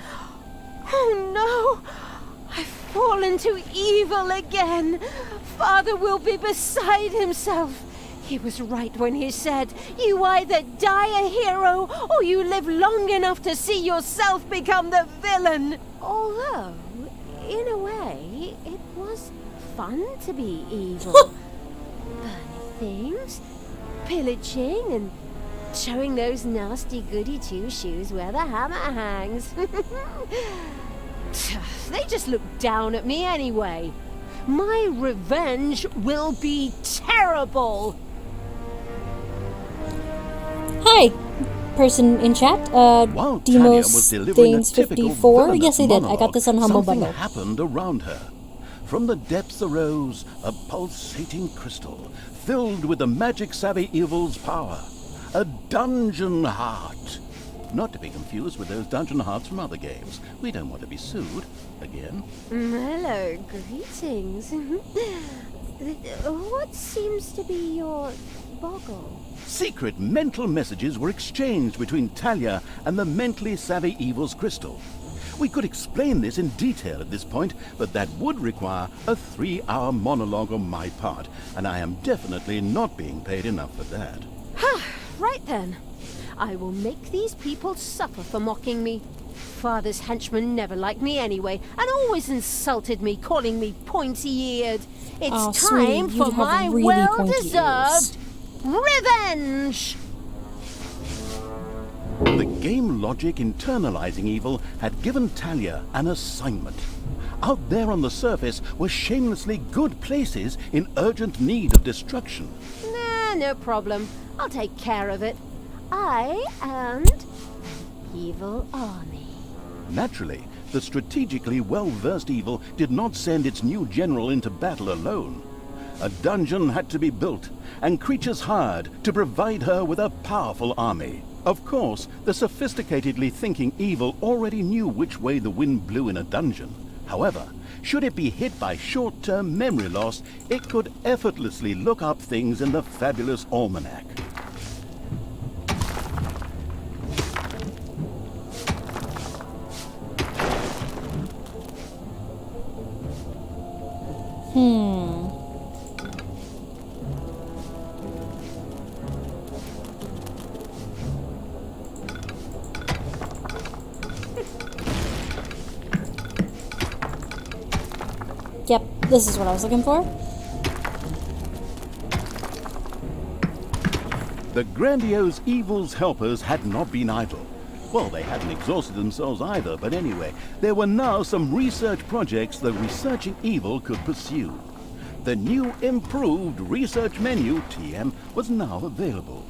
Oh no! I've fallen to evil again. Father will be beside himself. He was right when he said, you either die a hero or you live long enough to see yourself become the villain. Although, in a way, it was fun to be evil. Burning things, pillaging, and showing those nasty goody two-shoes where the hammer hangs. They just look down at me anyway. My revenge will be terrible. Hi, person in chat. While Talia Demos was delivering a Stains typical 54. villainous Yes, I did. I monologue, got this on Humble something Bundle. happened around her. From the depths arose a pulsating crystal filled with the magic-savvy evil's power. A dungeon heart. Not to be confused with those dungeon hearts from other games. We don't want to be sued again. Hello, greetings. What seems to be your boggle? Secret mental messages were exchanged between Talia and the mentally savvy evil's crystal. We could explain this in detail at this point, but that would require a 3-hour monologue on my part, and I am definitely not being paid enough for that. Right then. I will make these people suffer for mocking me. Father's henchmen never liked me anyway, and always insulted me, calling me pointy-eared. It's Oh, time sweetie, for you'd have my really pointy well-deserved revenge! The game logic internalizing evil had given Talia an assignment. Out there on the surface were shamelessly good places in urgent need of destruction. Nah, no problem. I'll take care of it. I and evil army. Naturally, the strategically well-versed evil did not send its new general into battle alone. A dungeon had to be built, and creatures hired to provide her with a powerful army. Of course, the sophisticatedly thinking evil already knew which way the wind blew in a dungeon. However, should it be hit by short-term memory loss, it could effortlessly look up things in the fabulous almanac. Yep, this is what I was looking for. The grandiose evil's helpers had not been idle. Well, they hadn't exhausted themselves either, but anyway, there were now some research projects the researching evil could pursue. The new improved research menu, TM, was now available.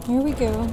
Here we go.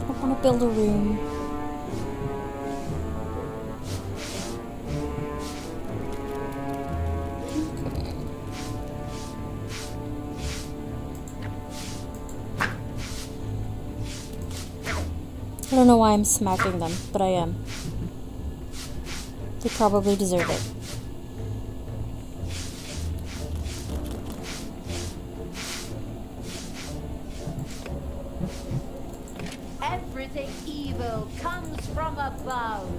I want to build a room. Okay. I don't know why I'm smacking them, but I am. They probably deserve it. Everything evil comes from above.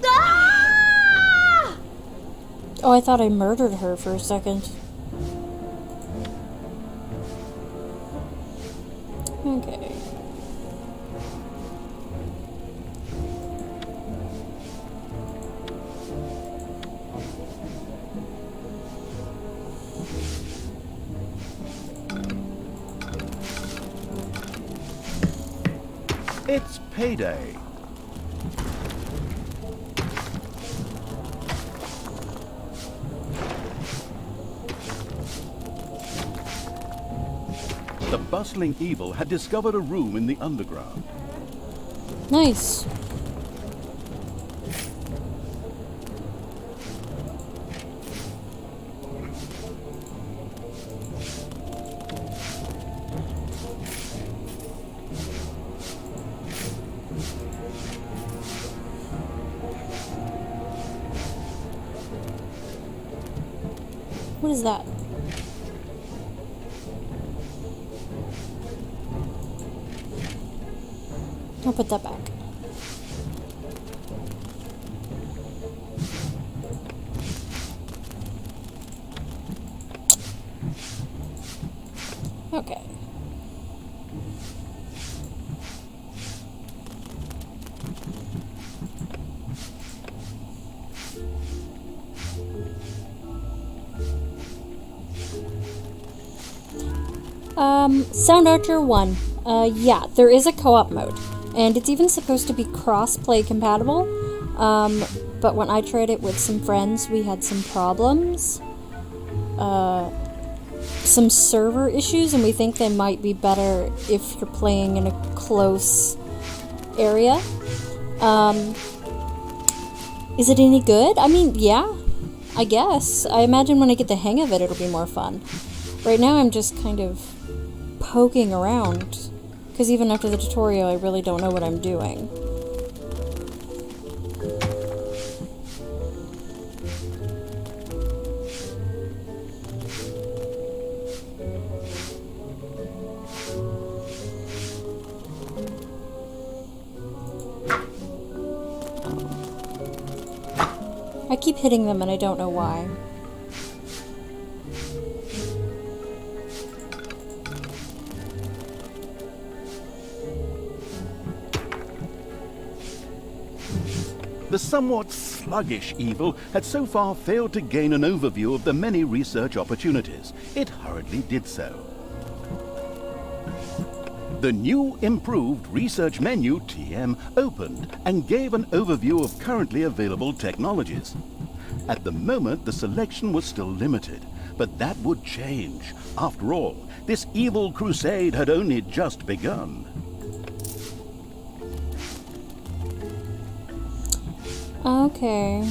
Ah! Oh, I thought I murdered her for a second. Okay. It's payday. The bustling evil had discovered a room in the underground. Nice. What is that? I'll put that back. Okay. Sound Archer 1. Yeah, there is a co-op mode, and it's even supposed to be cross-play compatible, but when I tried it with some friends, we had some problems. Some server issues, and we think they might be better if you're playing in a close area. Is it any good? I mean, yeah, I guess. I imagine when I get the hang of it, it'll be more fun. Right now, I'm just kind of poking around, because even after the tutorial, I really don't know what I'm doing. I keep hitting them and I don't know why. The somewhat sluggish evil had so far failed to gain an overview of the many research opportunities. It hurriedly did so. The new improved research menu, TM, opened and gave an overview of currently available technologies. At the moment, the selection was still limited, but that would change. After all, this evil crusade had only just begun. Okay.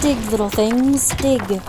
Dig, little things, dig.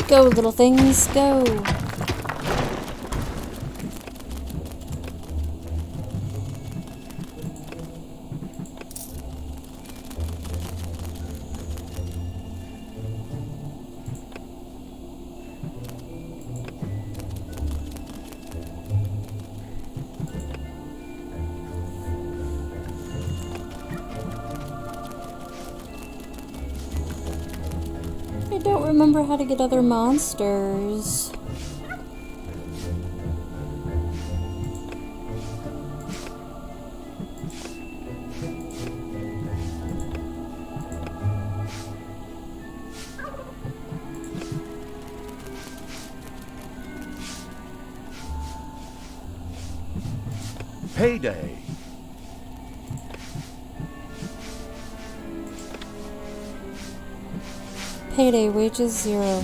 Go, little things, go. I don't remember how to get other monsters. Payday. Payday, wages 0.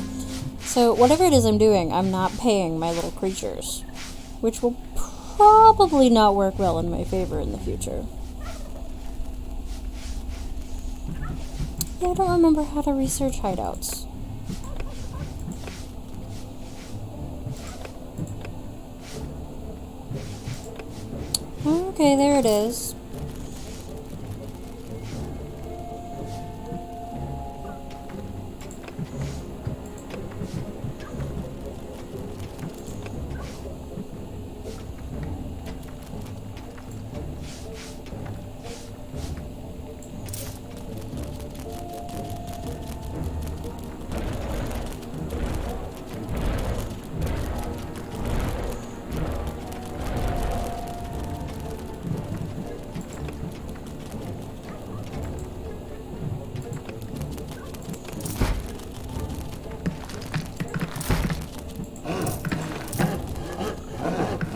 So whatever it is I'm doing, I'm not paying my little creatures, which will probably not work well in my favor in the future. Yeah, I don't remember how to research hideouts. Okay, there it is.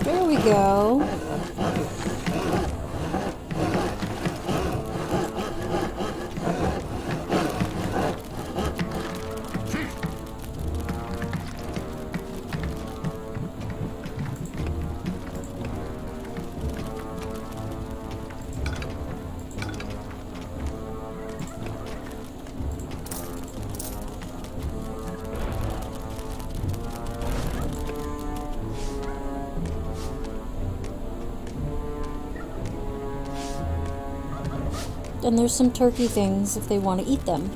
There we go. And there's some turkey things if they want to eat them.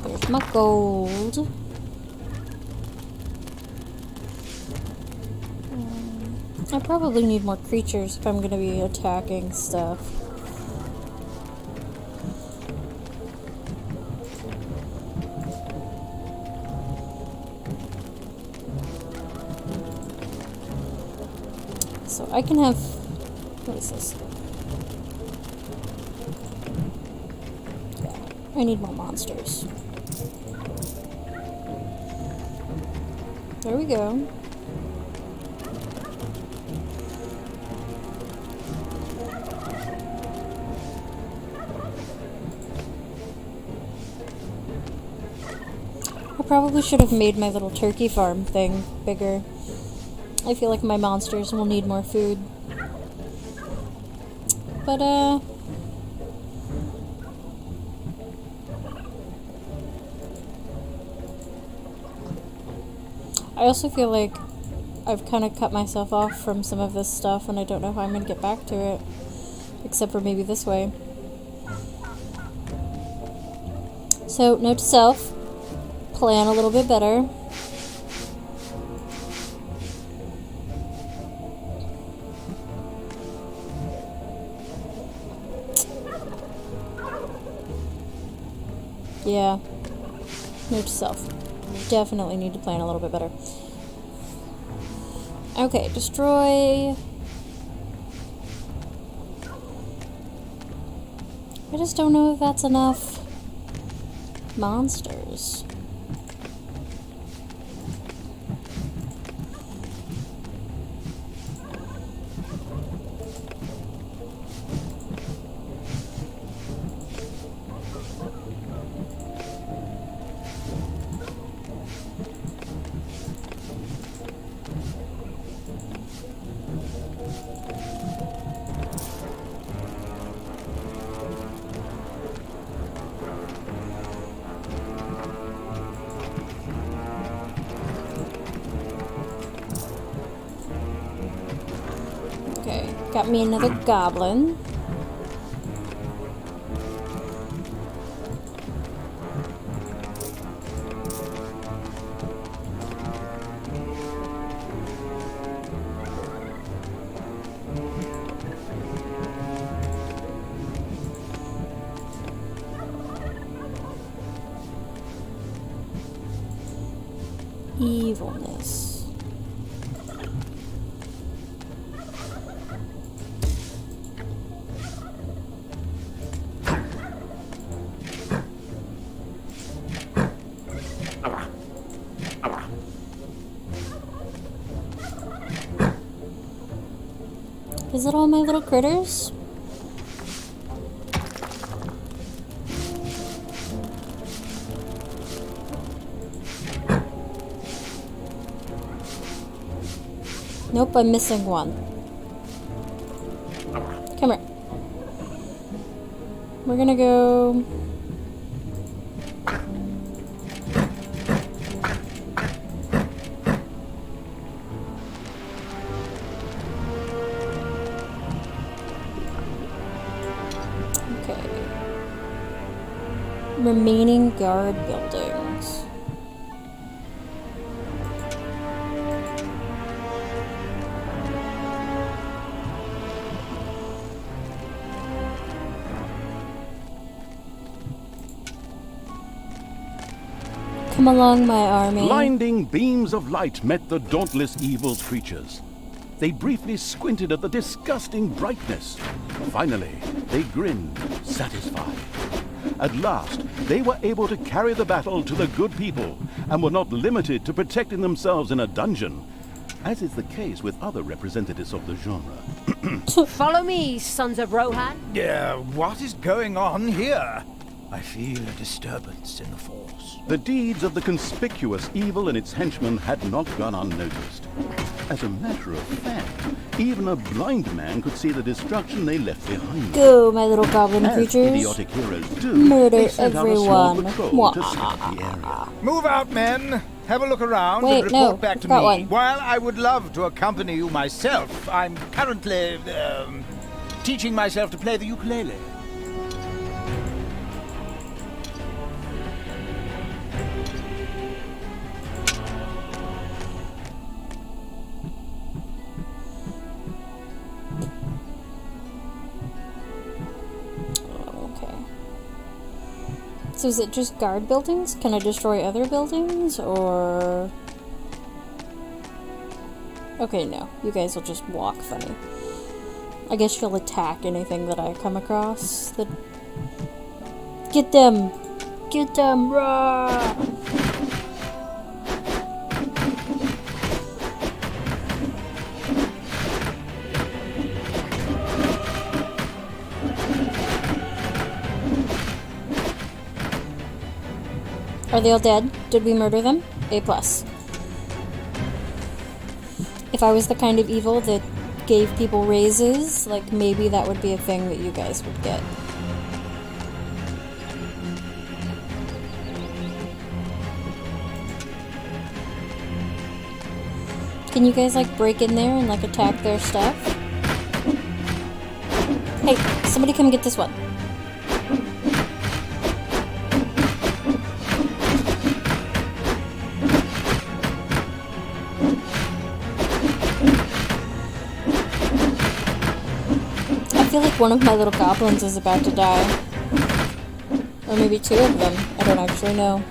There's my gold. I probably need more creatures if I'm going to be attacking stuff. So I can have... What is this? Yeah, I need more monsters. There we go. I probably should have made my little turkey farm thing bigger. I feel like my monsters will need more food. But, I also feel like I've kind of cut myself off from some of this stuff, and I don't know how I'm going to get back to it. Except for maybe this way. So, note to self. Plan a little bit better. Yeah. Note to self. Definitely need to plan a little bit better. Okay, destroy. I just don't know if that's enough monsters. Okay, got me another goblin. Evilness. Is it all my little critters? Nope, I'm missing one. Come here. We're gonna go... Okay. Remaining guard buildings. Come along, my army. Blinding beams of light met the dauntless evil creatures. They briefly squinted at the disgusting brightness. Finally, they grinned, satisfied. At last, they were able to carry the battle to the good people and were not limited to protecting themselves in a dungeon, as is the case with other representatives of the genre. Follow me, sons of Rohan. What is going on here? I feel a disturbance in the force. The deeds of the conspicuous evil and its henchmen had not gone unnoticed. As a matter of fact, even a blind man could see the destruction they left behind. Go, my little goblin As creatures. idiotic heroes do, Murder they sent out a small everyone. patrol to scout the area. Move out, men. Have a look around Wait, and report no, back to got me. one. While I would love to accompany you myself, I'm currently teaching myself to play the ukulele. Okay. So is it just guard buildings? Can I destroy other buildings, or... Okay, no. You guys will just walk funny. I guess you'll attack anything that I come across. That... Get them! Get them! Rah! Are they all dead? Did we murder them? A+. If I was the kind of evil that gave people raises, like, maybe that would be a thing that you guys would get. Can you guys, like, break in there and, like, attack their stuff? Hey, somebody come get this one. I feel like one of my little goblins is about to die. Or maybe two of them. I don't actually know.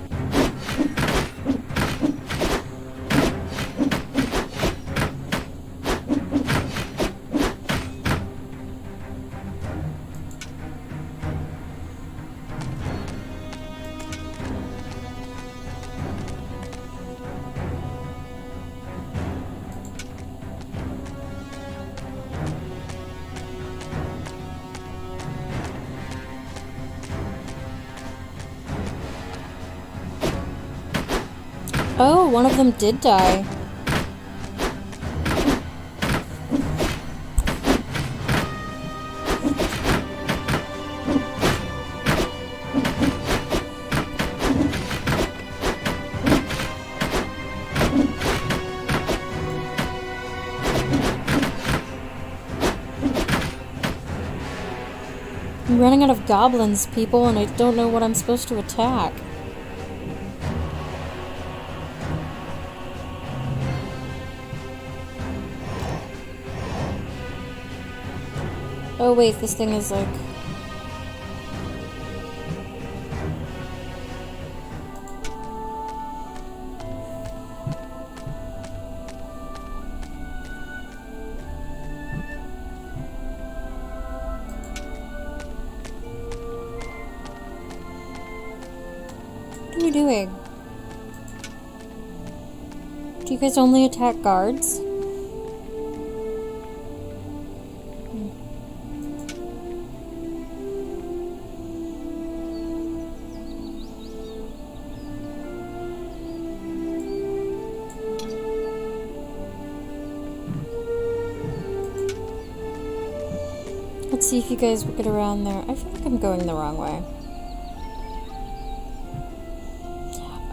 Oh, one of them did die. I'm running out of goblins, people, and I don't know what I'm supposed to attack. Oh wait, this thing is like... What are you doing? Do you guys only attack guards? Let's see if you guys will get around there. I feel like I'm going the wrong way.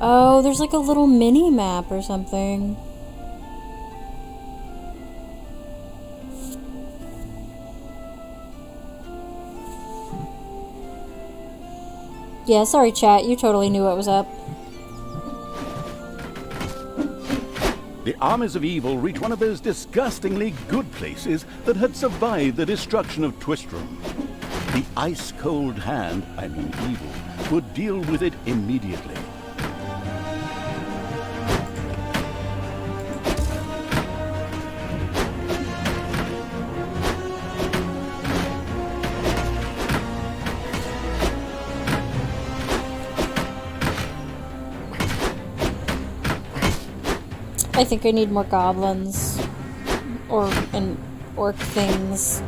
Oh, there's like a little mini map or something. Yeah, sorry chat, you totally knew what was up. The armies of evil reach one of those disgustingly good places that had survived the destruction of Twistram. The ice-cold hand, I mean evil, would deal with it immediately. I think I need more goblins. And orc things.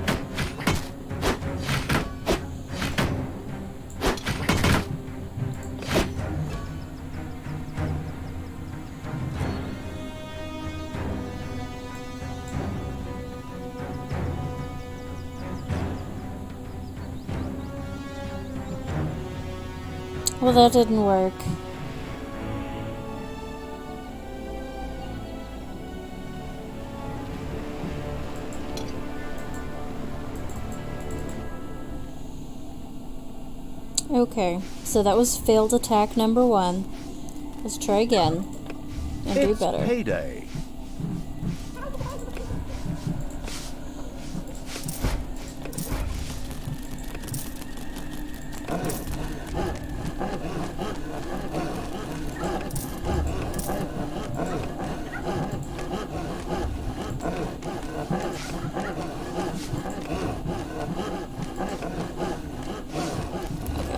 Well, that didn't work. Okay, so that was failed attack number 1. Let's try again and do better. It's payday.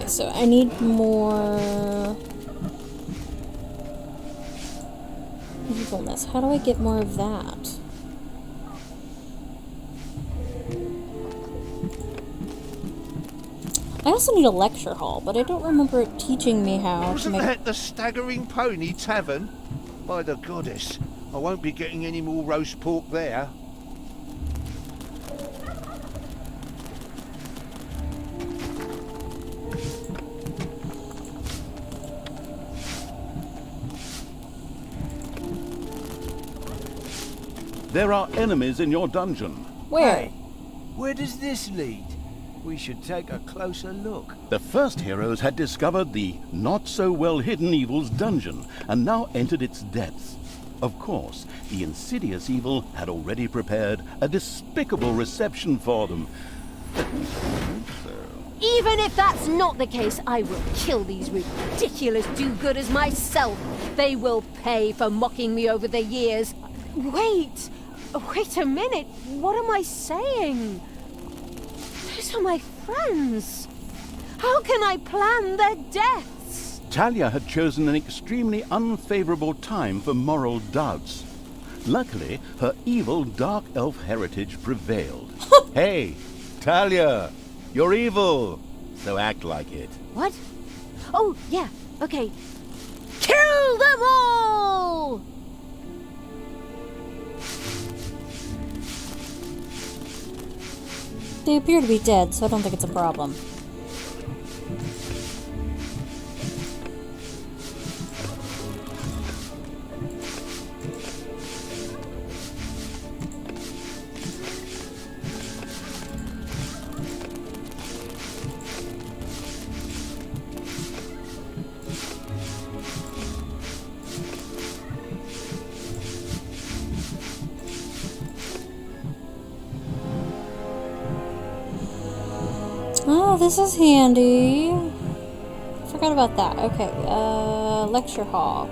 So I need more evilness. How do I get more of that? I also need a lecture hall, but I don't remember it teaching me how to Wasn't make... that the Staggering Pony Tavern? By the goddess, I won't be getting any more roast pork there. There are enemies in your dungeon. Where? Hey, where does this lead? We should take a closer look. The first heroes had discovered the not-so-well-hidden evil's dungeon and now entered its depths. Of course, the insidious evil had already prepared a despicable reception for them. Even if that's not the case, I will kill these ridiculous do-gooders myself. They will pay for mocking me over the years. Wait a minute. What am I saying? Those are my friends. How can I plan their deaths? Talia had chosen an extremely unfavorable time for moral doubts. Luckily, her evil dark elf heritage prevailed. Hey, Talia, you're evil, so act like it. What? Oh, yeah, okay. Kill them all! They appear to be dead, so I don't think it's a problem. Oh, this is handy. Forgot about that. Okay, lecture hall.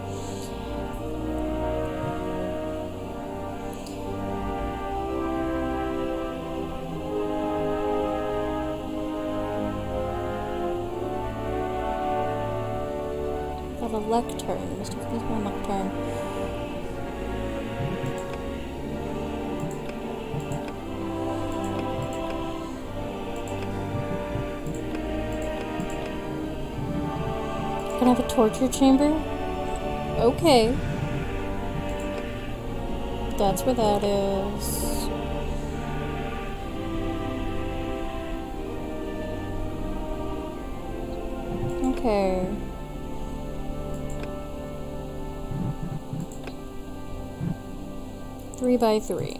Got a lectern. Must have used my lectern. Can I have a torture chamber? Okay. That's where that is. Okay. Three by three.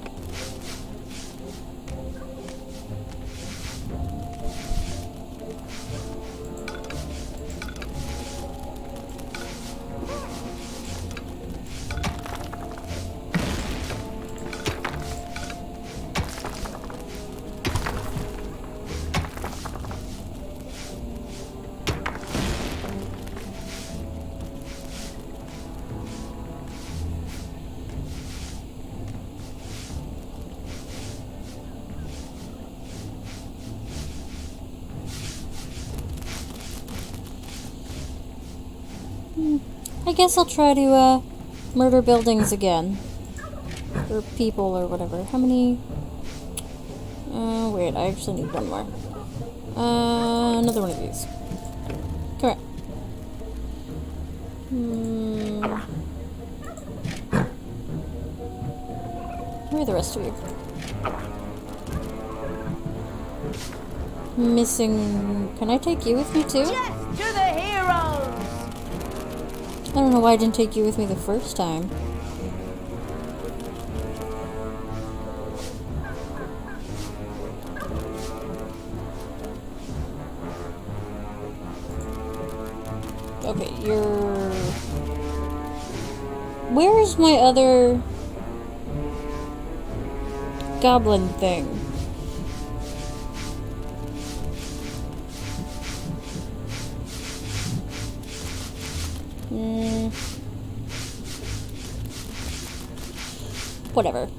I guess I'll try to, murder buildings again. Or people, or whatever. How many? Wait, I actually need one more. Another one of these. Come here. Where are the rest of you? Missing... Can I take you with me too? Death to the heroes! I don't know why I didn't take you with me the first time. Okay, you're... Where's my other... goblin thing? Whatever.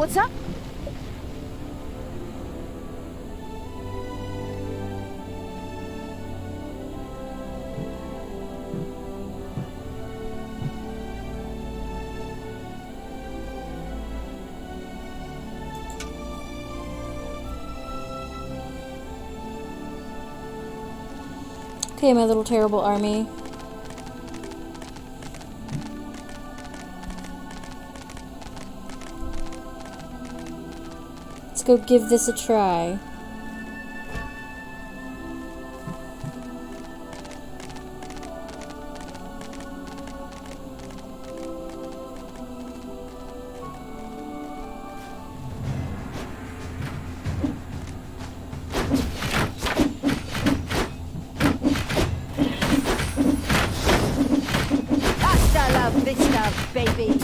What's up? Okay, my little terrible army. Let's go give this a try. Hasta la vista, baby.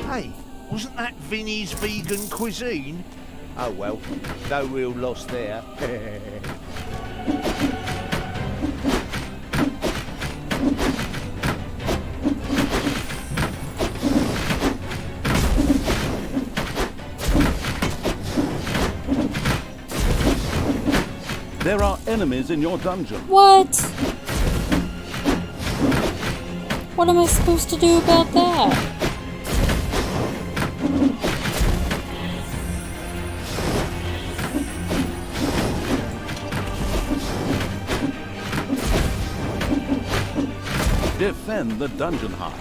Hey, wasn't that Vinny's vegan cuisine? Oh well, no real loss there. There are enemies in your dungeon. What? What am I supposed to do about that? Defend the dungeon heart.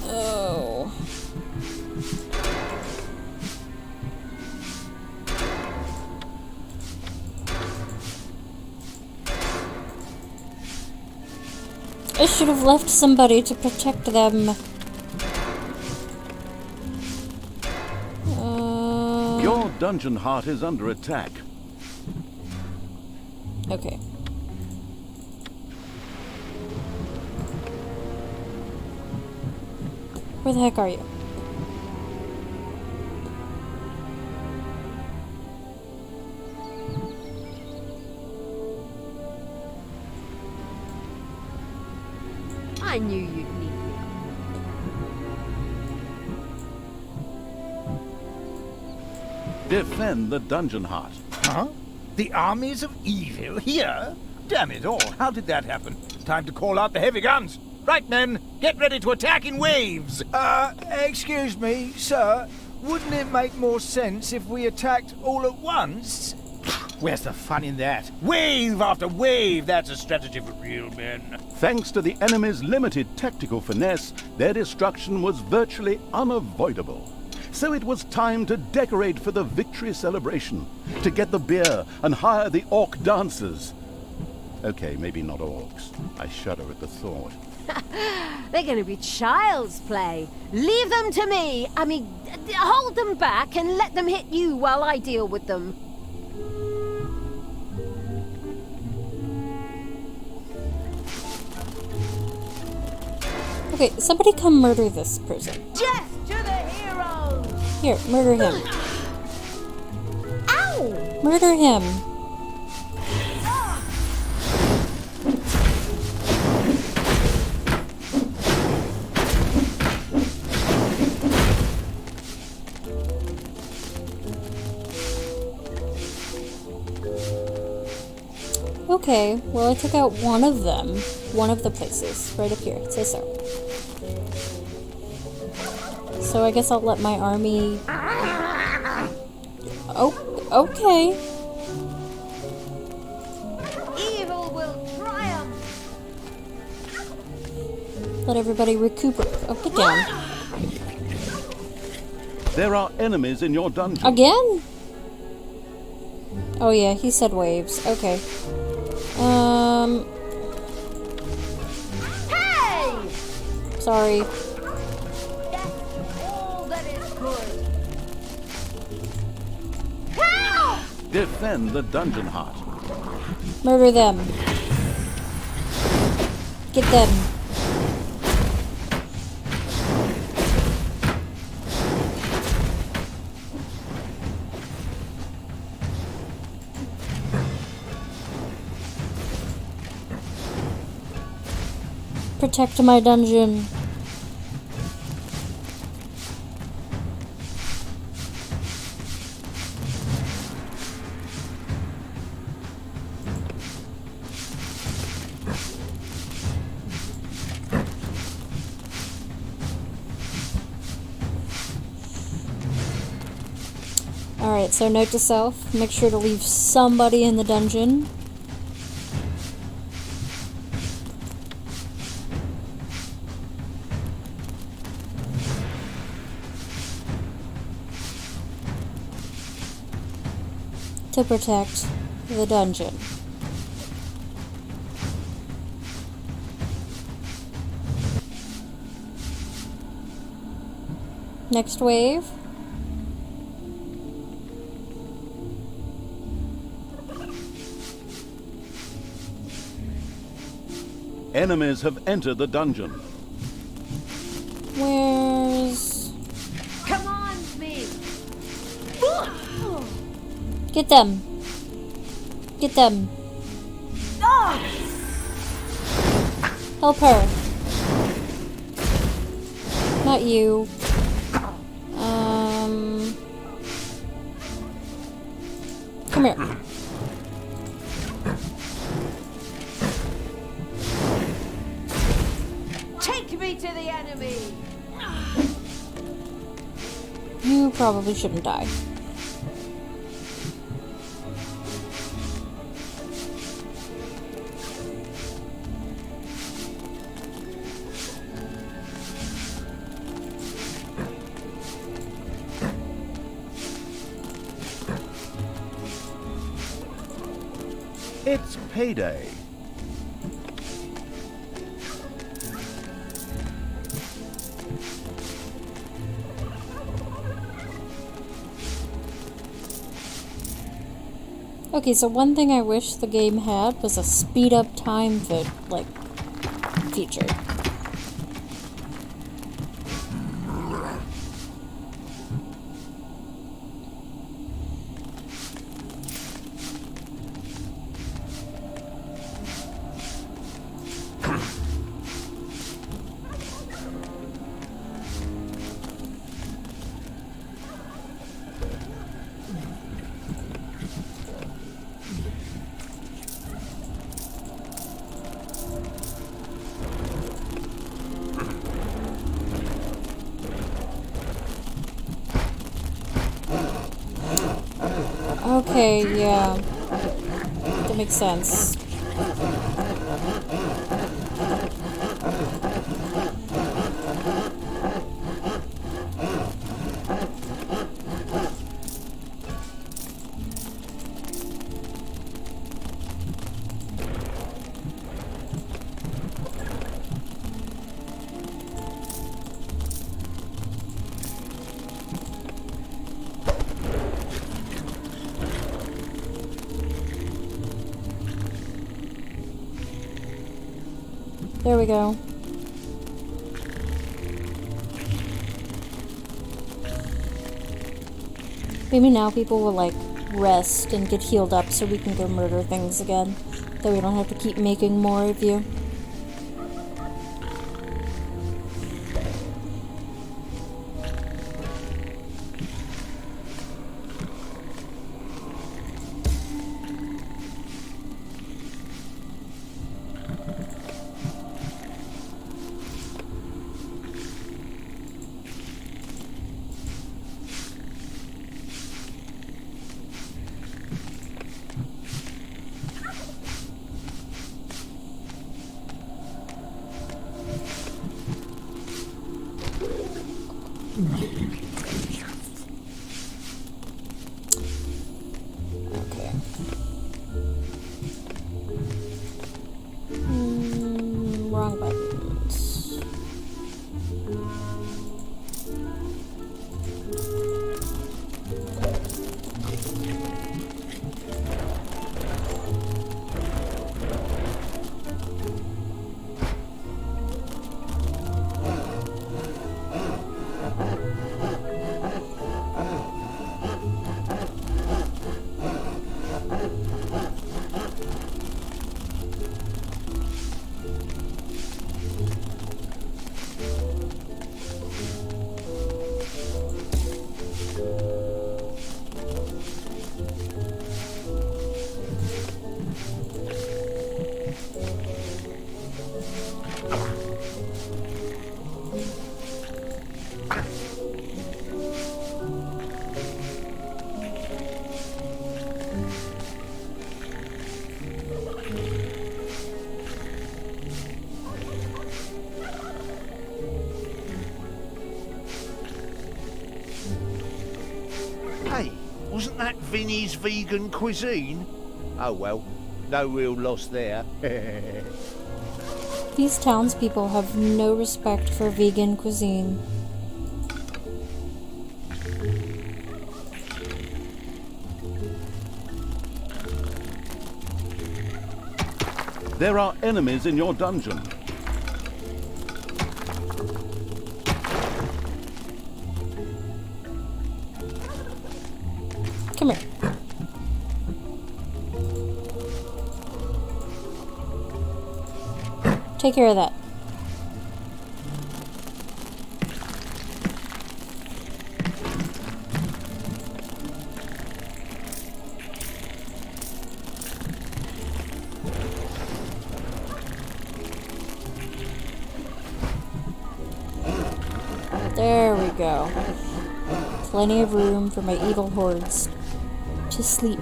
Oh. I should have left somebody to protect them. Your dungeon heart is under attack. Okay. Where the heck are you? I knew you'd need me. Defend the dungeon heart. Huh? The armies of evil here? Damn it all, how did that happen? Time to call out the heavy guns. Right, men, get ready to attack in waves. Excuse me, sir. Wouldn't it make more sense if we attacked all at once? Where's the fun in that? Wave after wave, that's a strategy for real men. Thanks to the enemy's limited tactical finesse, their destruction was virtually unavoidable. So it was time to decorate for the victory celebration, to get the beer and hire the orc dancers. Okay, maybe not orcs. I shudder at the thought. They're going to be child's play. Leave them to me. I mean, hold them back and let them hit you while I deal with them. Okay, somebody come murder this person. Death to the heroes! Here, murder him. Ow! Murder him. Okay, well I took out one of them. One of the places. Right up here. It says so. So I guess I'll let my army... Oh, okay. Evil will triumph! Let everybody recuperate. Oh, get down. There are enemies in your dungeon. Again? Oh yeah, he said waves. Okay. Hey! Sorry. That's all that is good. Defend the dungeon heart. Murder them. Get them. Protect my dungeon. Alright, so note to self, make sure to leave somebody in the dungeon. To protect the dungeon. Next wave. Enemies have entered the dungeon. Where's... Come on, me. Get them. Get them. Help her. Not you. Come here. Take me to the enemy. You probably shouldn't die. It's payday. Okay, so one thing I wish the game had was a speed up time feature. Okay, yeah. That makes sense. There we go. Maybe now people will rest and get healed up so we can go murder things again. That we don't have to keep making more of you. Okay. Wrong buttons. Wasn't that Vinny's vegan cuisine? Oh well, no real loss there. These townspeople have no respect for vegan cuisine. There are enemies in your dungeon. Come here. Take care of that. There we go. Plenty of room for my evil hordes to sleep.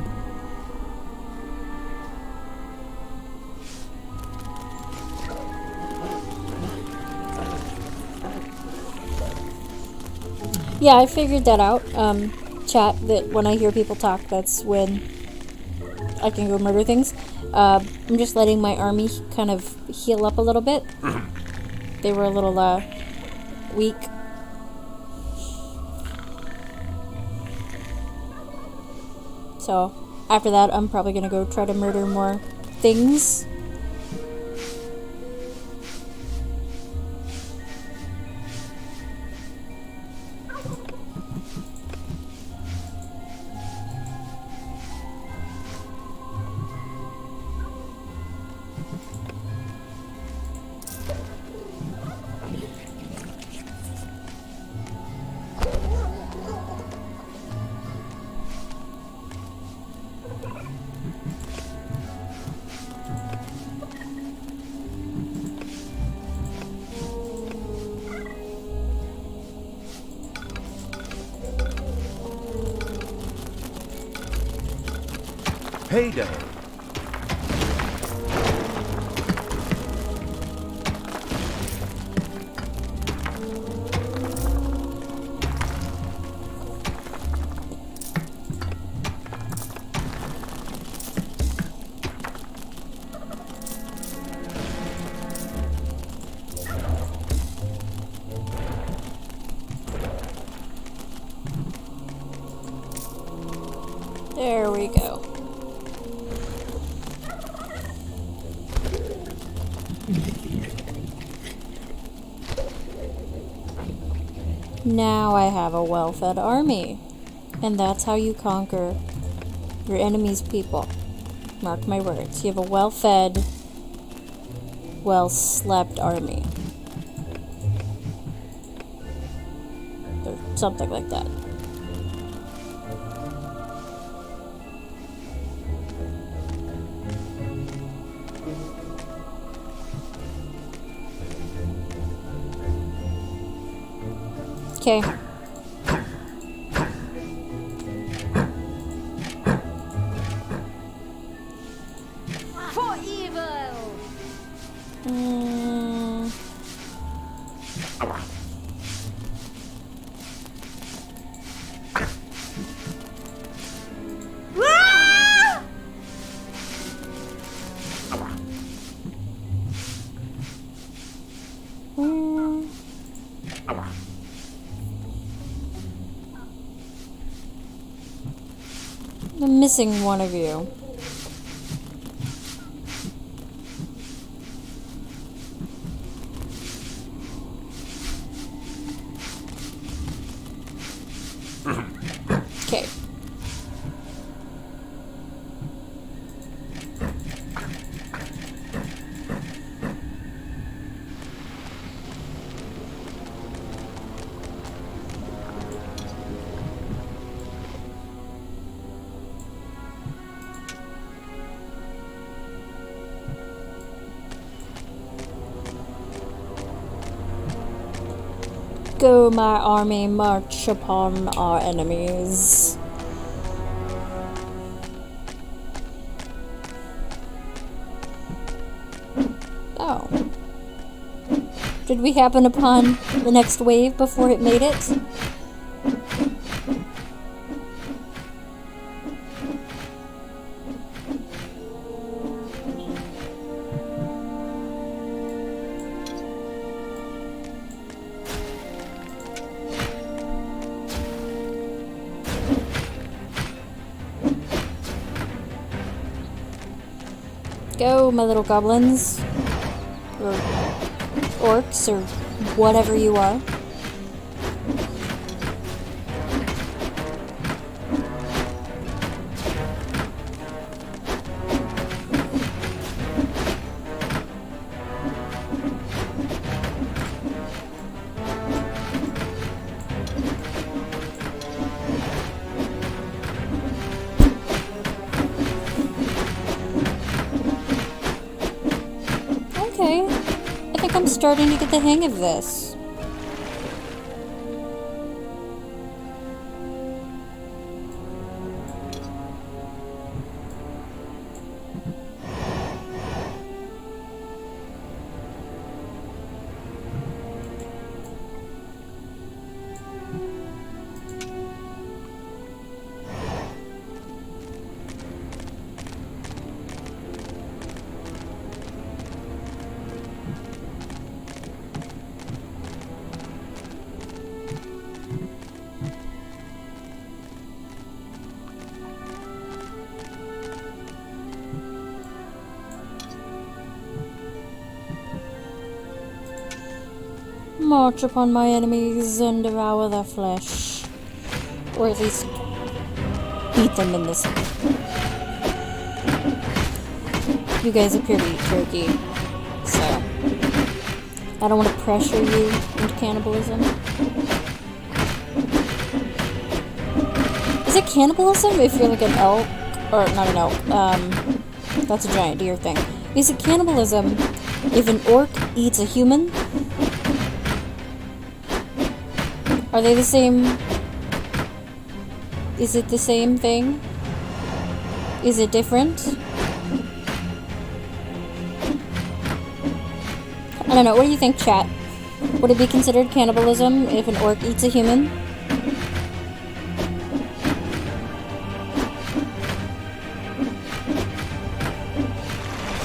Yeah, I figured that out. Chat, that when I hear people talk, that's when I can go murder things. I'm just letting my army kind of heal up a little bit. They were a little, weak. So, after that, I'm probably gonna go try to murder more things. Heyday! There we go. Now I have a well-fed army. And that's how you conquer your enemy's people. Mark my words. You have a well-fed, well-slept army. Or something like that. Okay. For evil! I'm missing one of you. Okay. Go, my army, march upon our enemies. Oh. Did we happen upon the next wave before it made it? Go, my little goblins. Or orcs, or whatever you are. Okay, I think I'm starting to get the hang of this. March upon my enemies and devour their flesh. Or at least beat them in this. You guys appear to eat turkey, so I don't want to pressure you into cannibalism. Is it cannibalism if you're like an elk? Or not an elk, that's a giant deer thing. Is it cannibalism if an orc eats a human? Are they the same? Is it the same thing? Is it different? I don't know. What do you think, chat? Would it be considered cannibalism if an orc eats a human?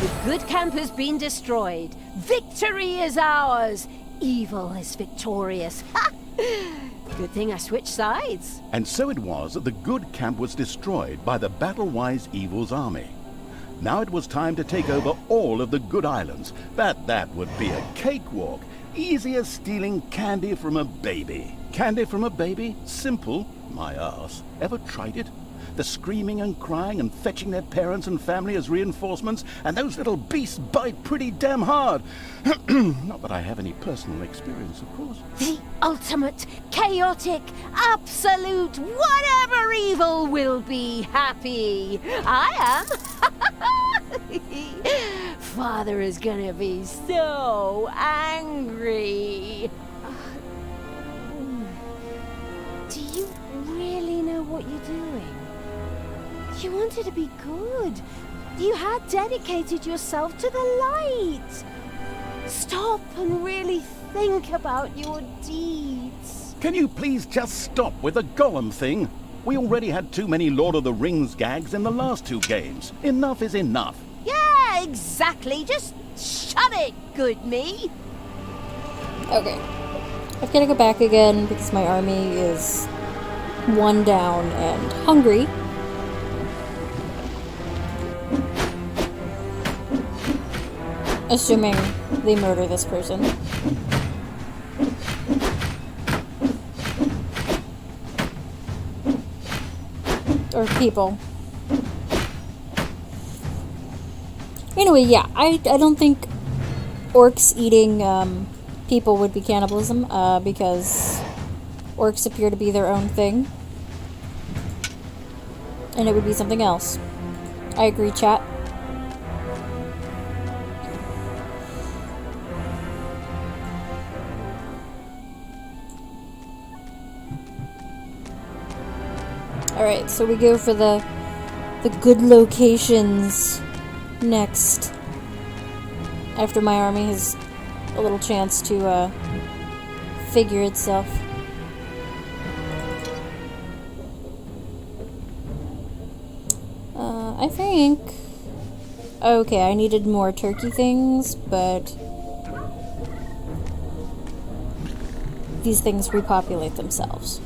The good camp has been destroyed. Victory is ours. Evil is victorious. Ha! Good thing I switched sides. And so it was that the good camp was destroyed by the battle-wise evil's army. Now it was time to take over all of the good islands. That would be a cakewalk. Easy as stealing candy from a baby. Candy from a baby? Simple. My ass. Ever tried it? The screaming and crying and fetching their parents and family as reinforcements, and those little beasts bite pretty damn hard. Not that I have any personal experience, of course. The ultimate, chaotic, absolute, whatever evil will be happy. I am. Father is gonna be so angry. Do you really know what you're doing? You wanted to be good. You had dedicated yourself to the light. Stop and really think about your deeds. Can you please just stop with the golem thing? We already had too many Lord of the Rings gags in the last 2 games. Enough is enough. Yeah, exactly. Just shut it, good me. Okay. I've got to go back again because my army is 1 down and hungry. Assuming they murder this person. Or people. Anyway, yeah, I don't think orcs eating people would be cannibalism, because orcs appear to be their own thing. And it would be something else. I agree, chat. Alright, so we go for the good locations next. After my army has a little chance to figure itself. I think... Okay, I needed more turkey things, but... these things repopulate themselves.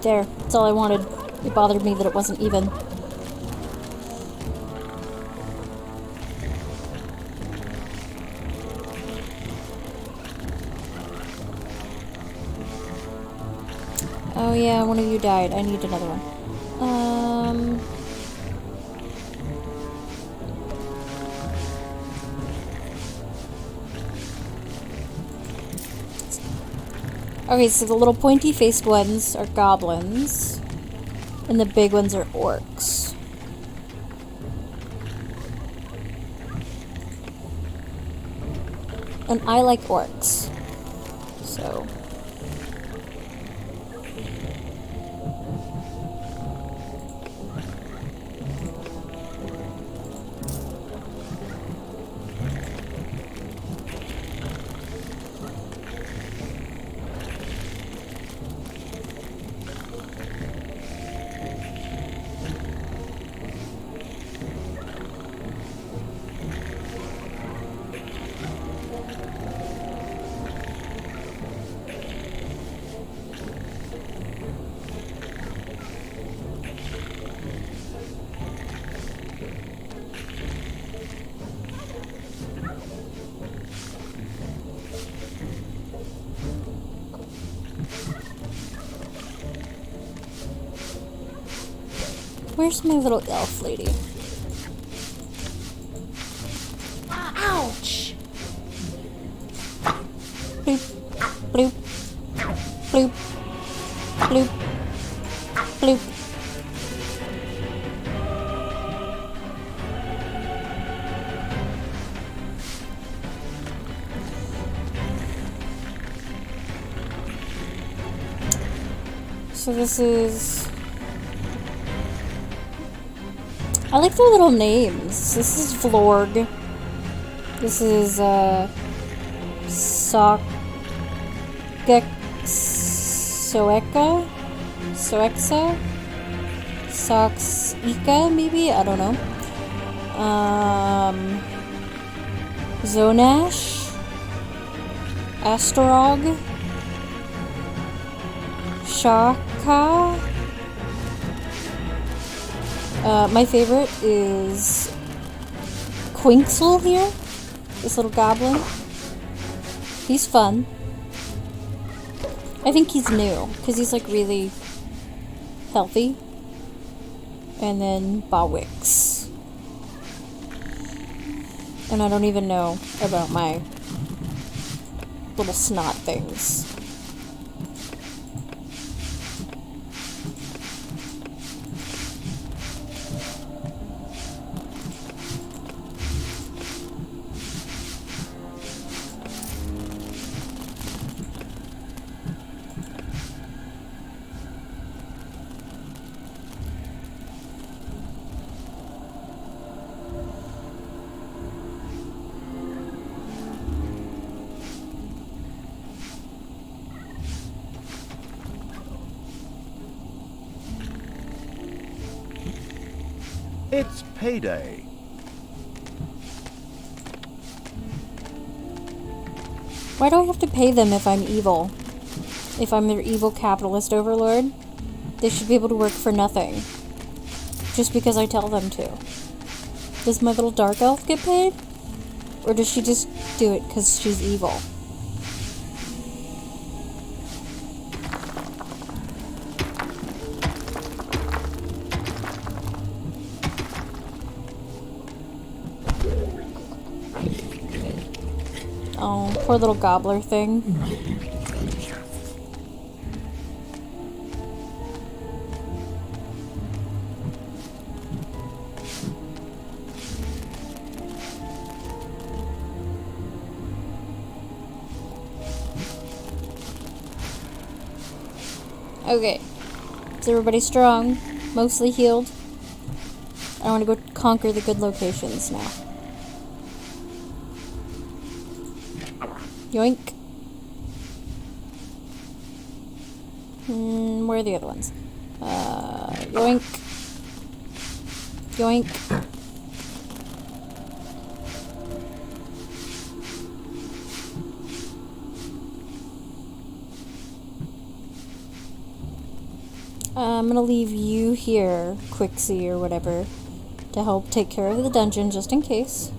There. That's all I wanted. It bothered me that it wasn't even. Oh yeah, one of you died. I need another one. Okay, so the little pointy-faced ones are goblins, and the big ones are orcs. And I like orcs, so... Where's my little elf lady? Ouch! Bloop, bloop, bloop, bloop, bloop. So this is... I like their little names. This is Vlorg. This is, Soeka? Soxika, maybe? I don't know. Zonash? Astorog? Shaka? My favorite is Quinksel here. This little goblin. He's fun. I think he's new, because he's like really healthy. And then Bawix. And I don't even know about my little snot things. It's payday. Why do I have to pay them if I'm evil? If I'm their evil capitalist overlord? They should be able to work for nothing. Just because I tell them to. Does my little dark elf get paid? Or does she just do it because she's evil? Oh, poor little gobbler thing. Okay. Is everybody strong? Mostly healed? I want to go conquer the good locations now. Yoink. Where are the other ones? Yoink. Yoink. I'm gonna leave you here, Quixie or whatever, to help take care of the dungeon just in case.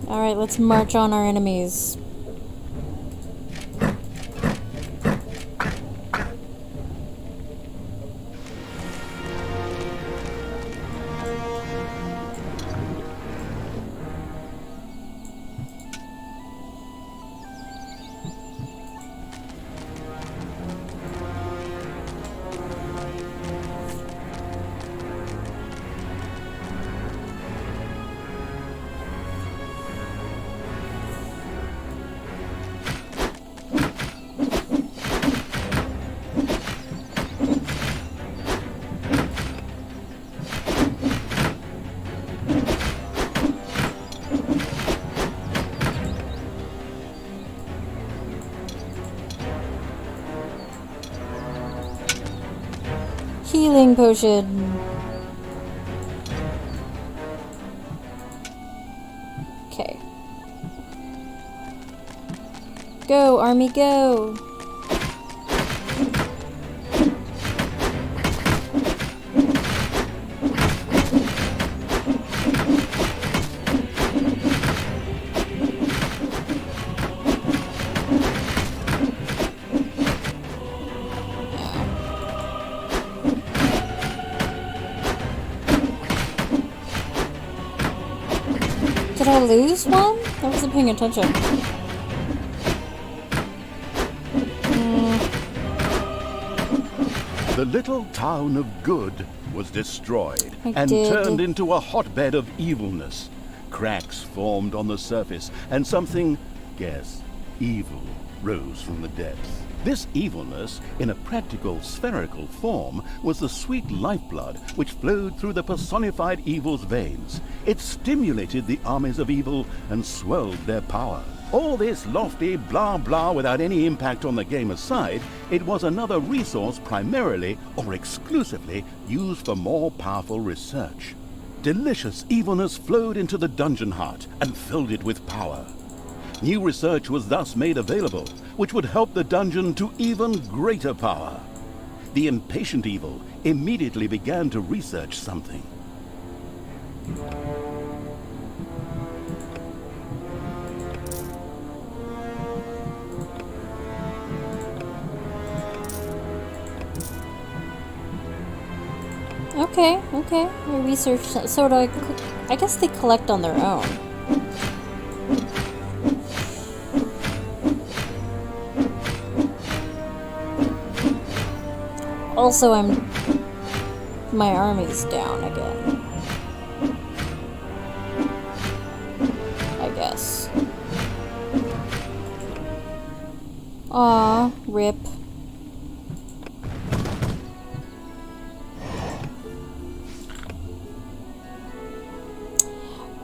Alright, let's march on our enemies. Healing potion. Okay. Go, army, go! Did I lose one? I wasn't paying attention. The little town of Good was destroyed I and did. turned into a hotbed of evilness. Cracks formed on the surface, and something, guess, evil, rose from the depths. This evilness, in a practical spherical form, was the sweet lifeblood which flowed through the personified evil's veins. It stimulated the armies of evil and swelled their power. All this lofty blah blah without any impact on the game aside, it was another resource primarily or exclusively used for more powerful research. Delicious evilness flowed into the dungeon heart and filled it with power. New research was thus made available, which would help the dungeon to even greater power. The impatient evil immediately began to research something. Okay. I researched, so do I guess they collect on their own. Also, my army's down again. I guess. Aw, rip.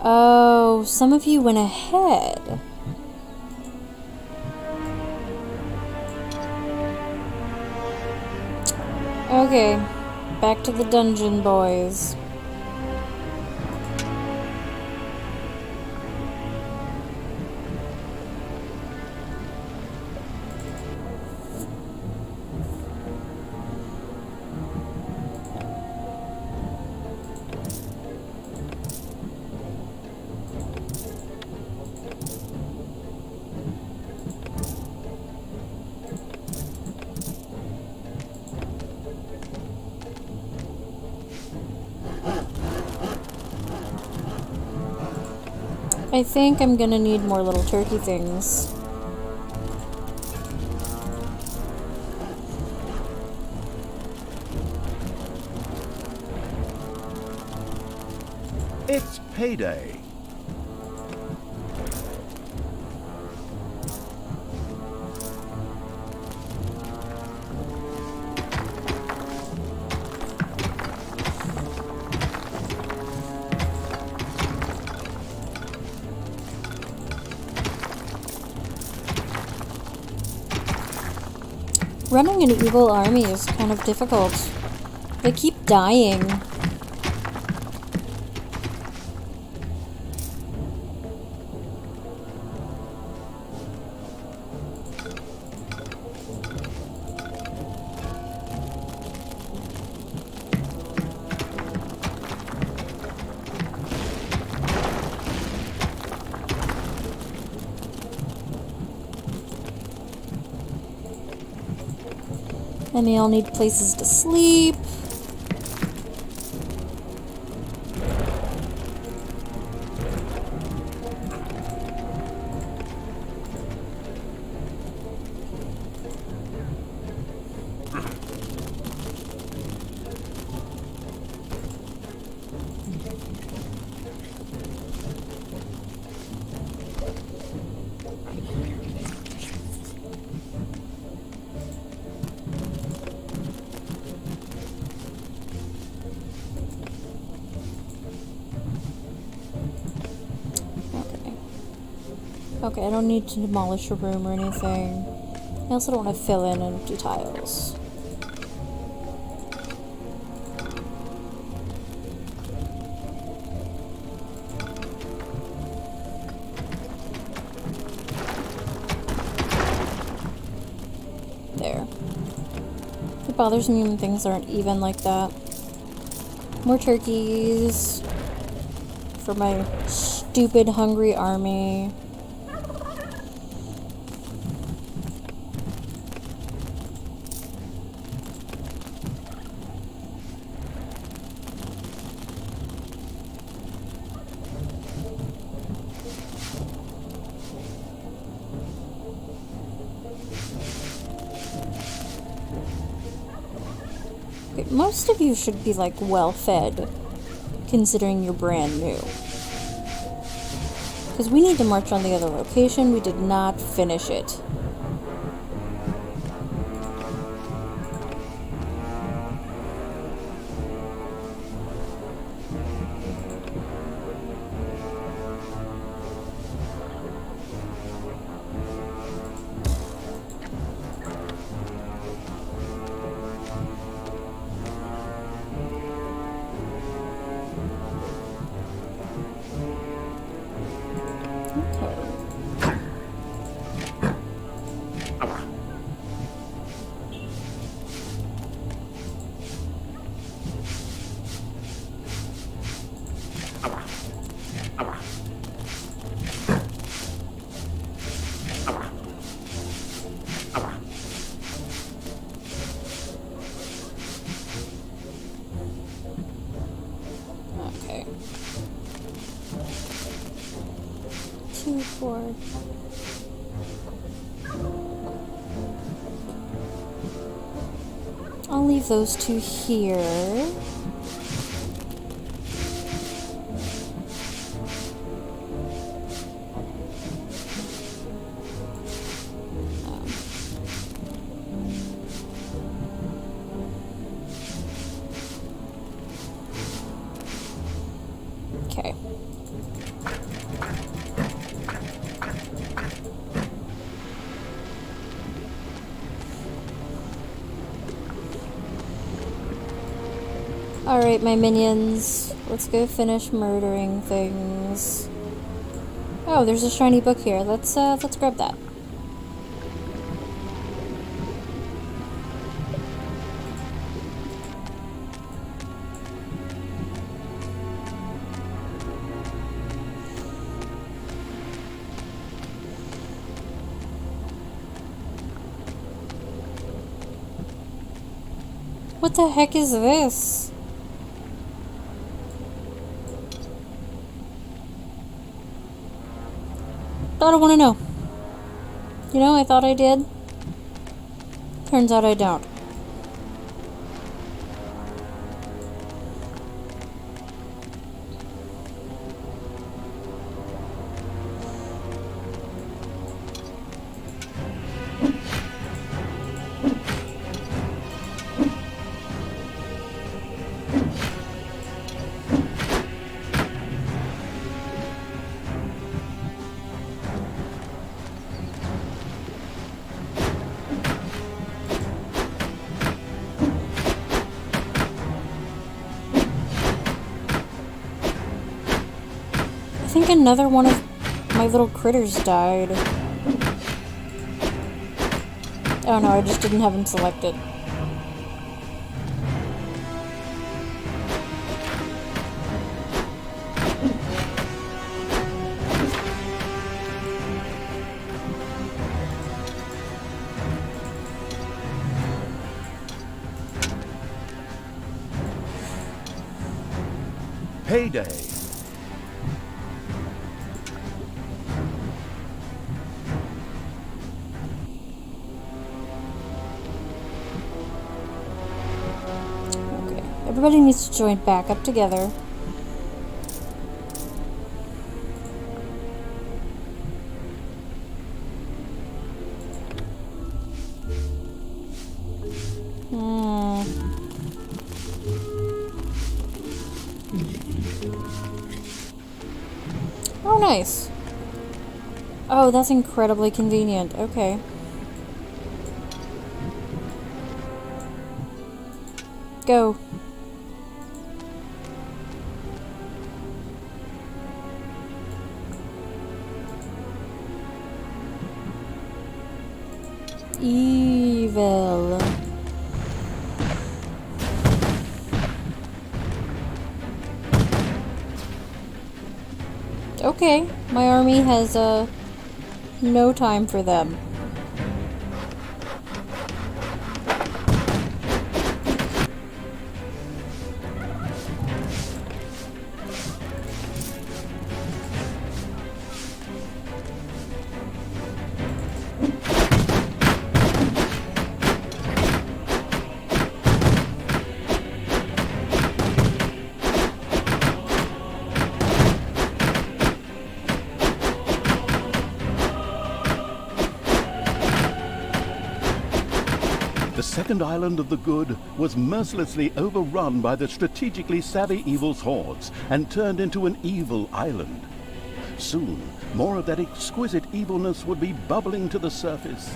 Oh, some of you went ahead. Okay, back to the dungeon, boys. I think I'm gonna need more little turkey things. It's payday. Running an evil army is kind of difficult. They keep dying. And they all need places to sleep. Okay, I don't need to demolish a room or anything. I also don't want to fill in empty tiles. There. It bothers me when things aren't even like that. More turkeys for my stupid hungry army. Most of you should be, like, well fed, considering you're brand new. Because we need to march on the other location. We did not finish it. Okay. 2, 4. I'll leave those 2 here. Okay. Alright, my minions. Let's go finish murdering things. Oh, there's a shiny book here. Let's grab that. What the heck is this? I don't want to know. You know, I thought I did. Turns out I don't. I think another one of my little critters died. Oh no, I just didn't have him selected. Heyday! Okay, everybody needs to join back up together. Oh, nice. Oh, that's incredibly convenient. Okay. Go. Evil. Okay, my army has no time for them. The second island of the good was mercilessly overrun by the strategically savvy evil's hordes and turned into an evil island. Soon, more of that exquisite evilness would be bubbling to the surface.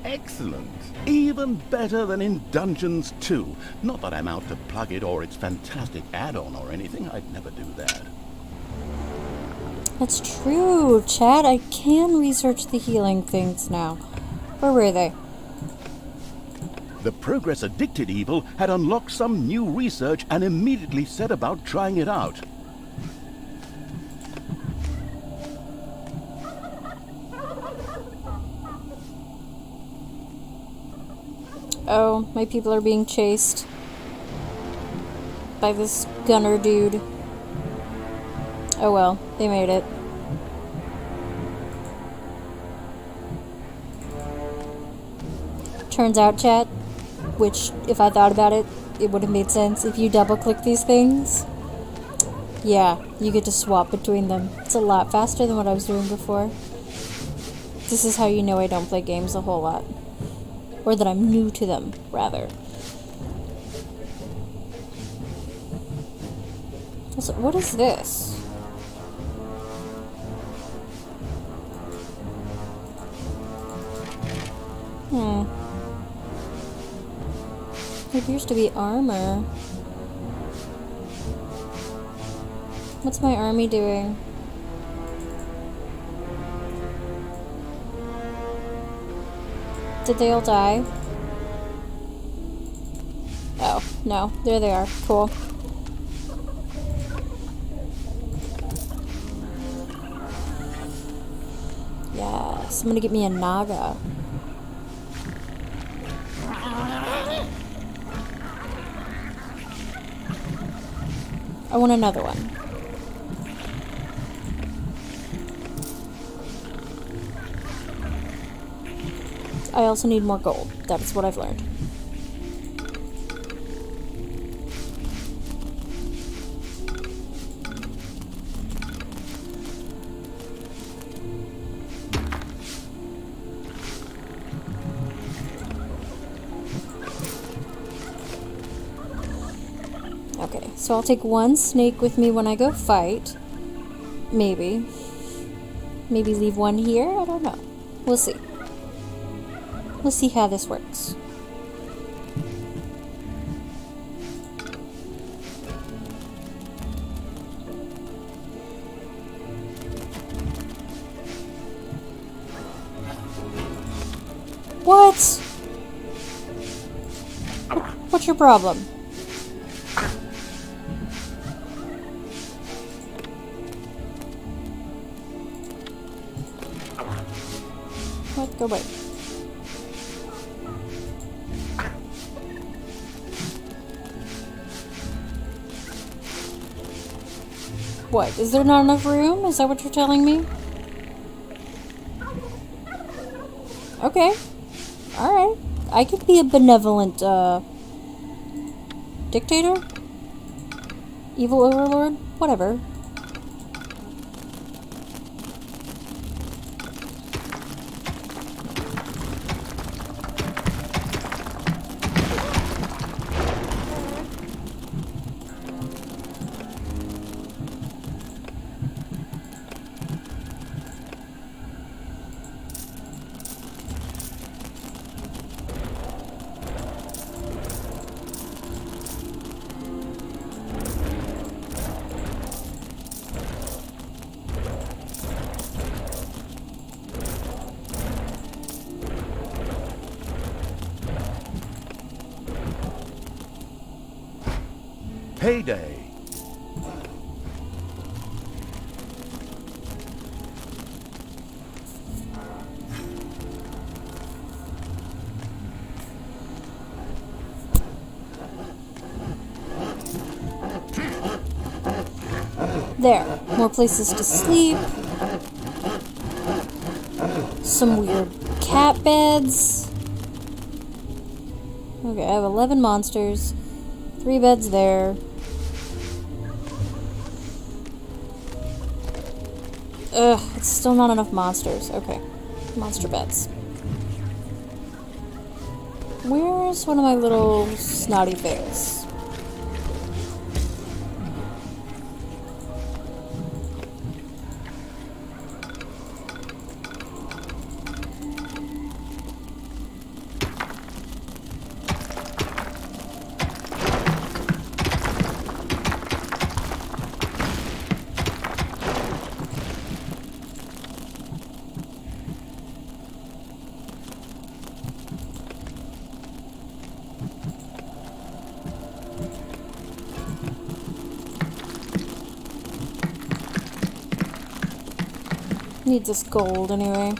Excellent. Even better than in Dungeons 2. Not that I'm out to plug it or its fantastic add-on or anything. I'd never do that. That's true, Chad. I can research the healing things now. Where were they? The Progress Addicted Evil had unlocked some new research and immediately set about trying it out. Oh, my people are being chased by this gunner dude. Oh well, they made it. Turns out, chat, which, if I thought about it, it would have made sense. If you double-click these things, yeah, you get to swap between them. It's a lot faster than what I was doing before. This is how you know I don't play games a whole lot. Or that I'm new to them, rather. Also, what is this? It appears to be armor. What's my army doing? Did they all die? Oh, no. There they are. Cool. Yes, I'm gonna get me a Naga. I want another one. I also need more gold. That is what I've learned. Okay, so I'll take one snake with me when I go fight. Maybe. Maybe leave one here? I don't know. We'll see. We'll see how this works. What? What's your problem? What? Go away. What? Is there not enough room? Is that what you're telling me? Okay. Alright. I could be a benevolent, dictator? Evil overlord? Whatever. Payday. There. More places to sleep. Some weird cat beds. Okay, I have 11 monsters. 3 beds there. Ugh, it's still not enough monsters. Okay. Monster beds. Where's one of my little snotty things? Need this gold anyway.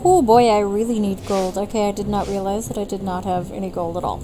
Oh boy, I really need gold. Okay, I did not realize that I did not have any gold at all.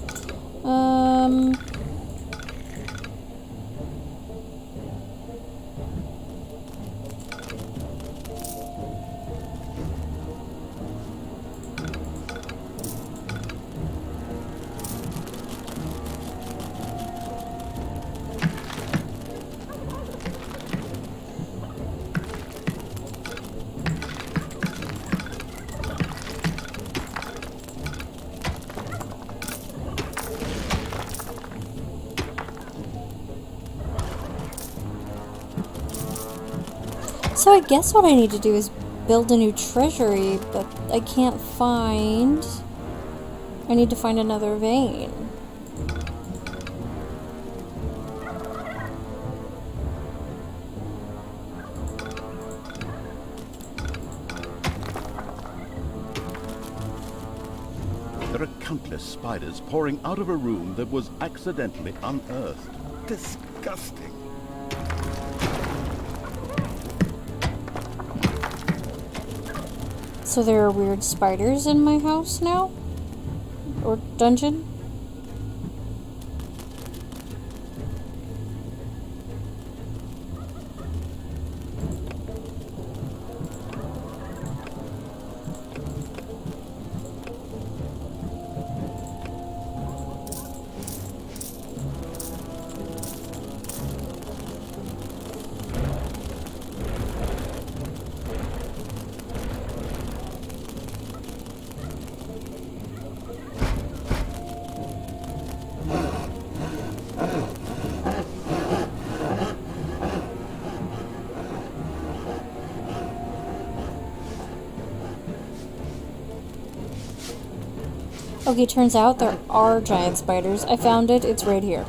So I guess what I need to do is build a new treasury, but I can't find... I need to find another vein. There are countless spiders pouring out of a room that was accidentally unearthed. Disgusting. So there are weird spiders in my house now? Or dungeon? Okay, turns out there are giant spiders. I found it. It's right here.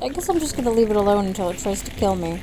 I guess I'm just gonna leave it alone until it tries to kill me.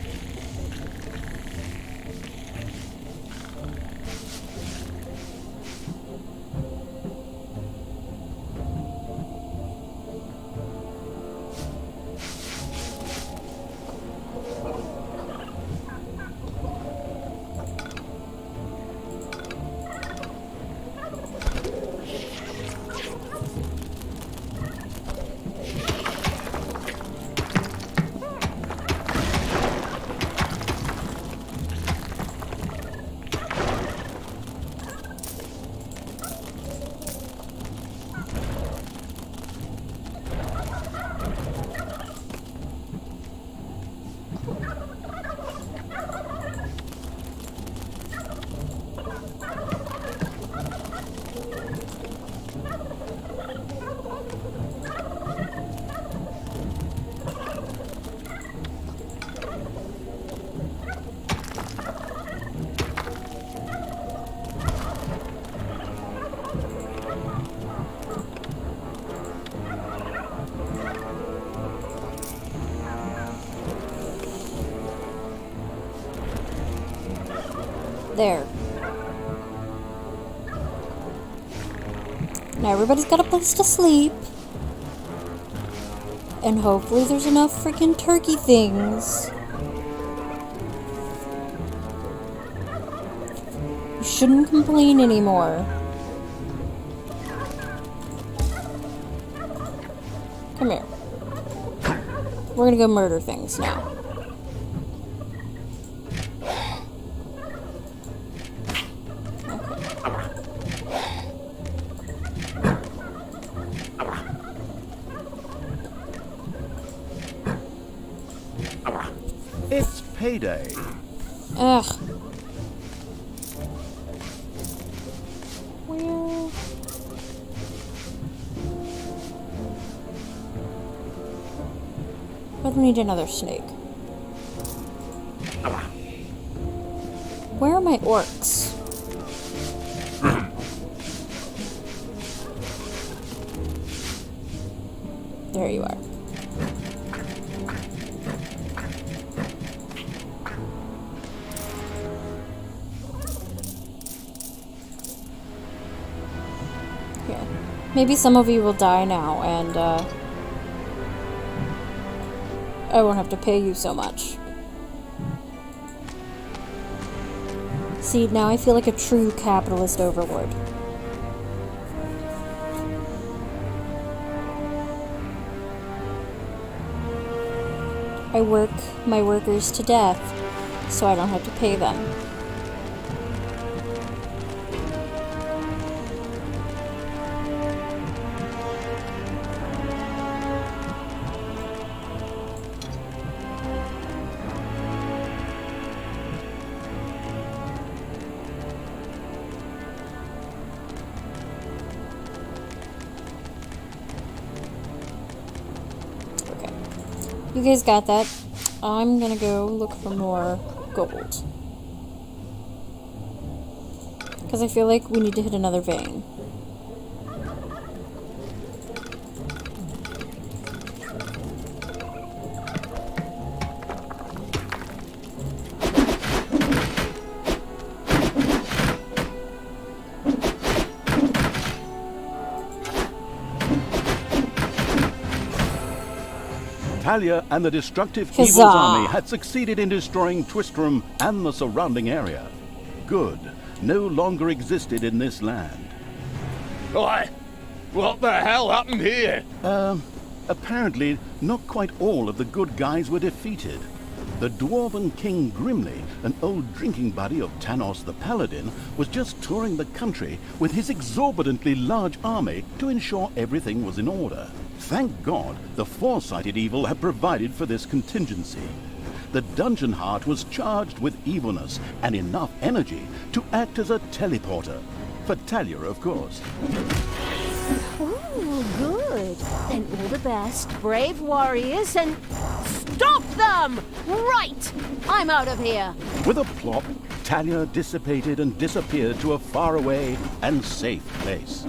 There. Now everybody's got a place to sleep. And hopefully there's enough freaking turkey things. You shouldn't complain anymore. Come here. We're gonna go murder things now. It's payday. Ugh. Where? But we need another snake. Where are my orcs? There you are. Here. Maybe some of you will die now, and I won't have to pay you so much. See, now I feel like a true capitalist overlord. I work my workers to death, so I don't have to pay them. You guys got that. I'm gonna go look for more gold. Because I feel like we need to hit another vein. Talia and the destructive Huzzah! Evil's army had succeeded in destroying Twistram and the surrounding area. Good no longer existed in this land. Why? What the hell happened here? Apparently, not quite all of the good guys were defeated. The dwarven King Grimly, an old drinking buddy of Tanos the Paladin, was just touring the country with his exorbitantly large army to ensure everything was in order. Thank God, the foresighted evil had provided for this contingency. The Dungeon Heart was charged with evilness and enough energy to act as a teleporter. For Talia, of course. Ooh, good. Then all the best, brave warriors, and stop them! Right! I'm out of here. With a plop, Talia dissipated and disappeared to a faraway and safe place.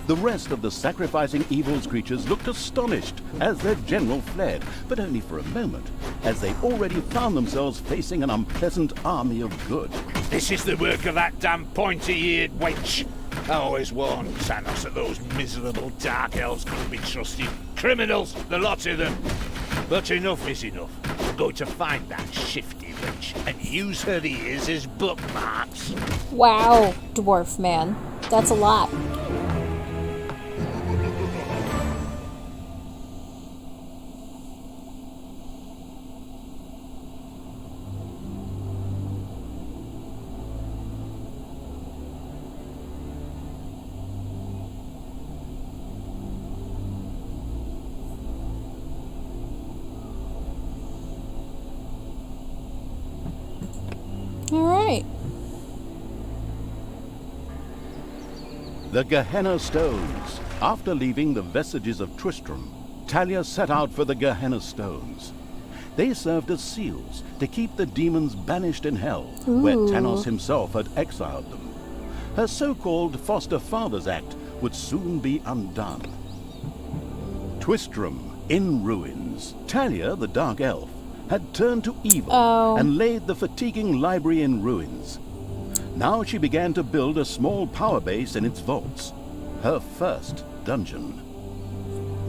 The rest of the sacrificing evil's creatures looked astonished as their general fled, but only for a moment, as they already found themselves facing an unpleasant army of good. This is the work of that damn pointy-eared wench. I always warned Tanos that those miserable dark elves couldn't be trusted. Criminals, the lot of them. But enough is enough. We're going to find that shifty wench and use her ears as bookmarks. Wow, dwarf man. That's a lot. Alright. The Gehenna Stones. After leaving the vestiges of Tristram, Talia set out for the Gehenna Stones. They served as seals to keep the demons banished in hell, where Tanos himself had exiled them. Her so-called Foster Fathers Act would soon be undone. Twistram in ruins. Talia, the Dark Elf, had turned to evil and laid the fatiguing library in ruins. Now she began to build a small power base in its vaults. Her first dungeon.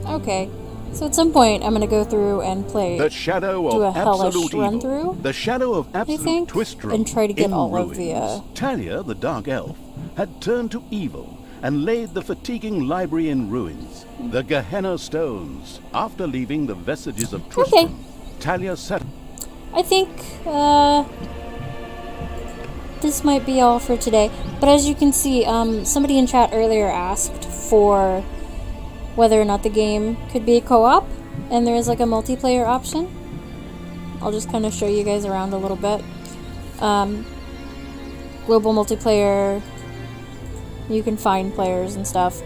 Okay. So at some point, I'm gonna go through and play. The shadow do a of hellish absolute run evil. through, The shadow of absolute think, twist and try to get in all ruins. of the, Talia, the dark elf, had turned to evil and laid the fatiguing library in ruins. The Gehenna stones. After leaving the vestiges of Tristram, Talia set. I think this might be all for today. But as you can see, somebody in chat earlier asked for whether or not the game could be co-op, and there is like a multiplayer option. I'll just kind of show you guys around a little bit. Global multiplayer. You can find players and stuff.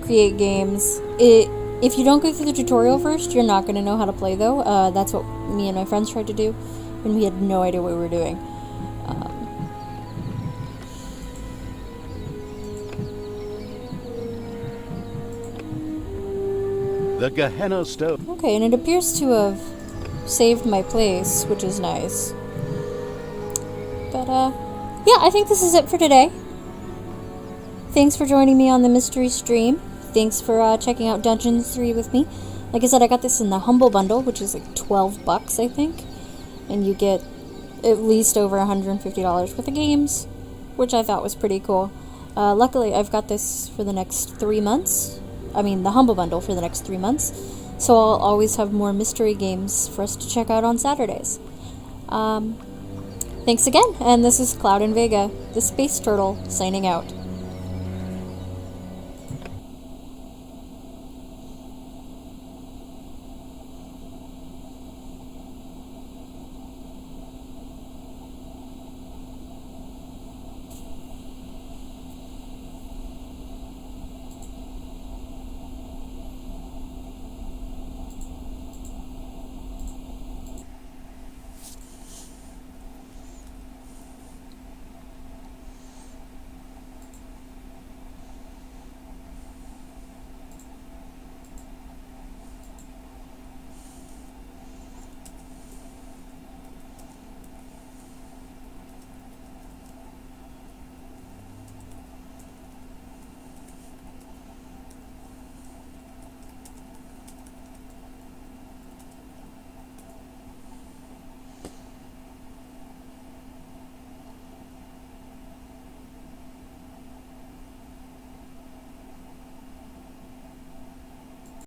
Create games. If you don't go through the tutorial first, you're not going to know how to play, though. That's what me and my friends tried to do, and we had no idea what we were doing. The Gehenna stone. Okay, and it appears to have saved my place, which is nice. But, yeah, I think this is it for today. Thanks for joining me on the mystery stream. Thanks for checking out Dungeons 3 with me. Like I said, I got this in the Humble Bundle, which is like $12, I think. And you get at least over $150 worth of games, which I thought was pretty cool. Luckily, I've got this for the next 3 months. I mean, the Humble Bundle for the next 3 months. So I'll always have more mystery games for us to check out on Saturdays. Thanks again, and this is Cloud and Vega, the Space Turtle, signing out.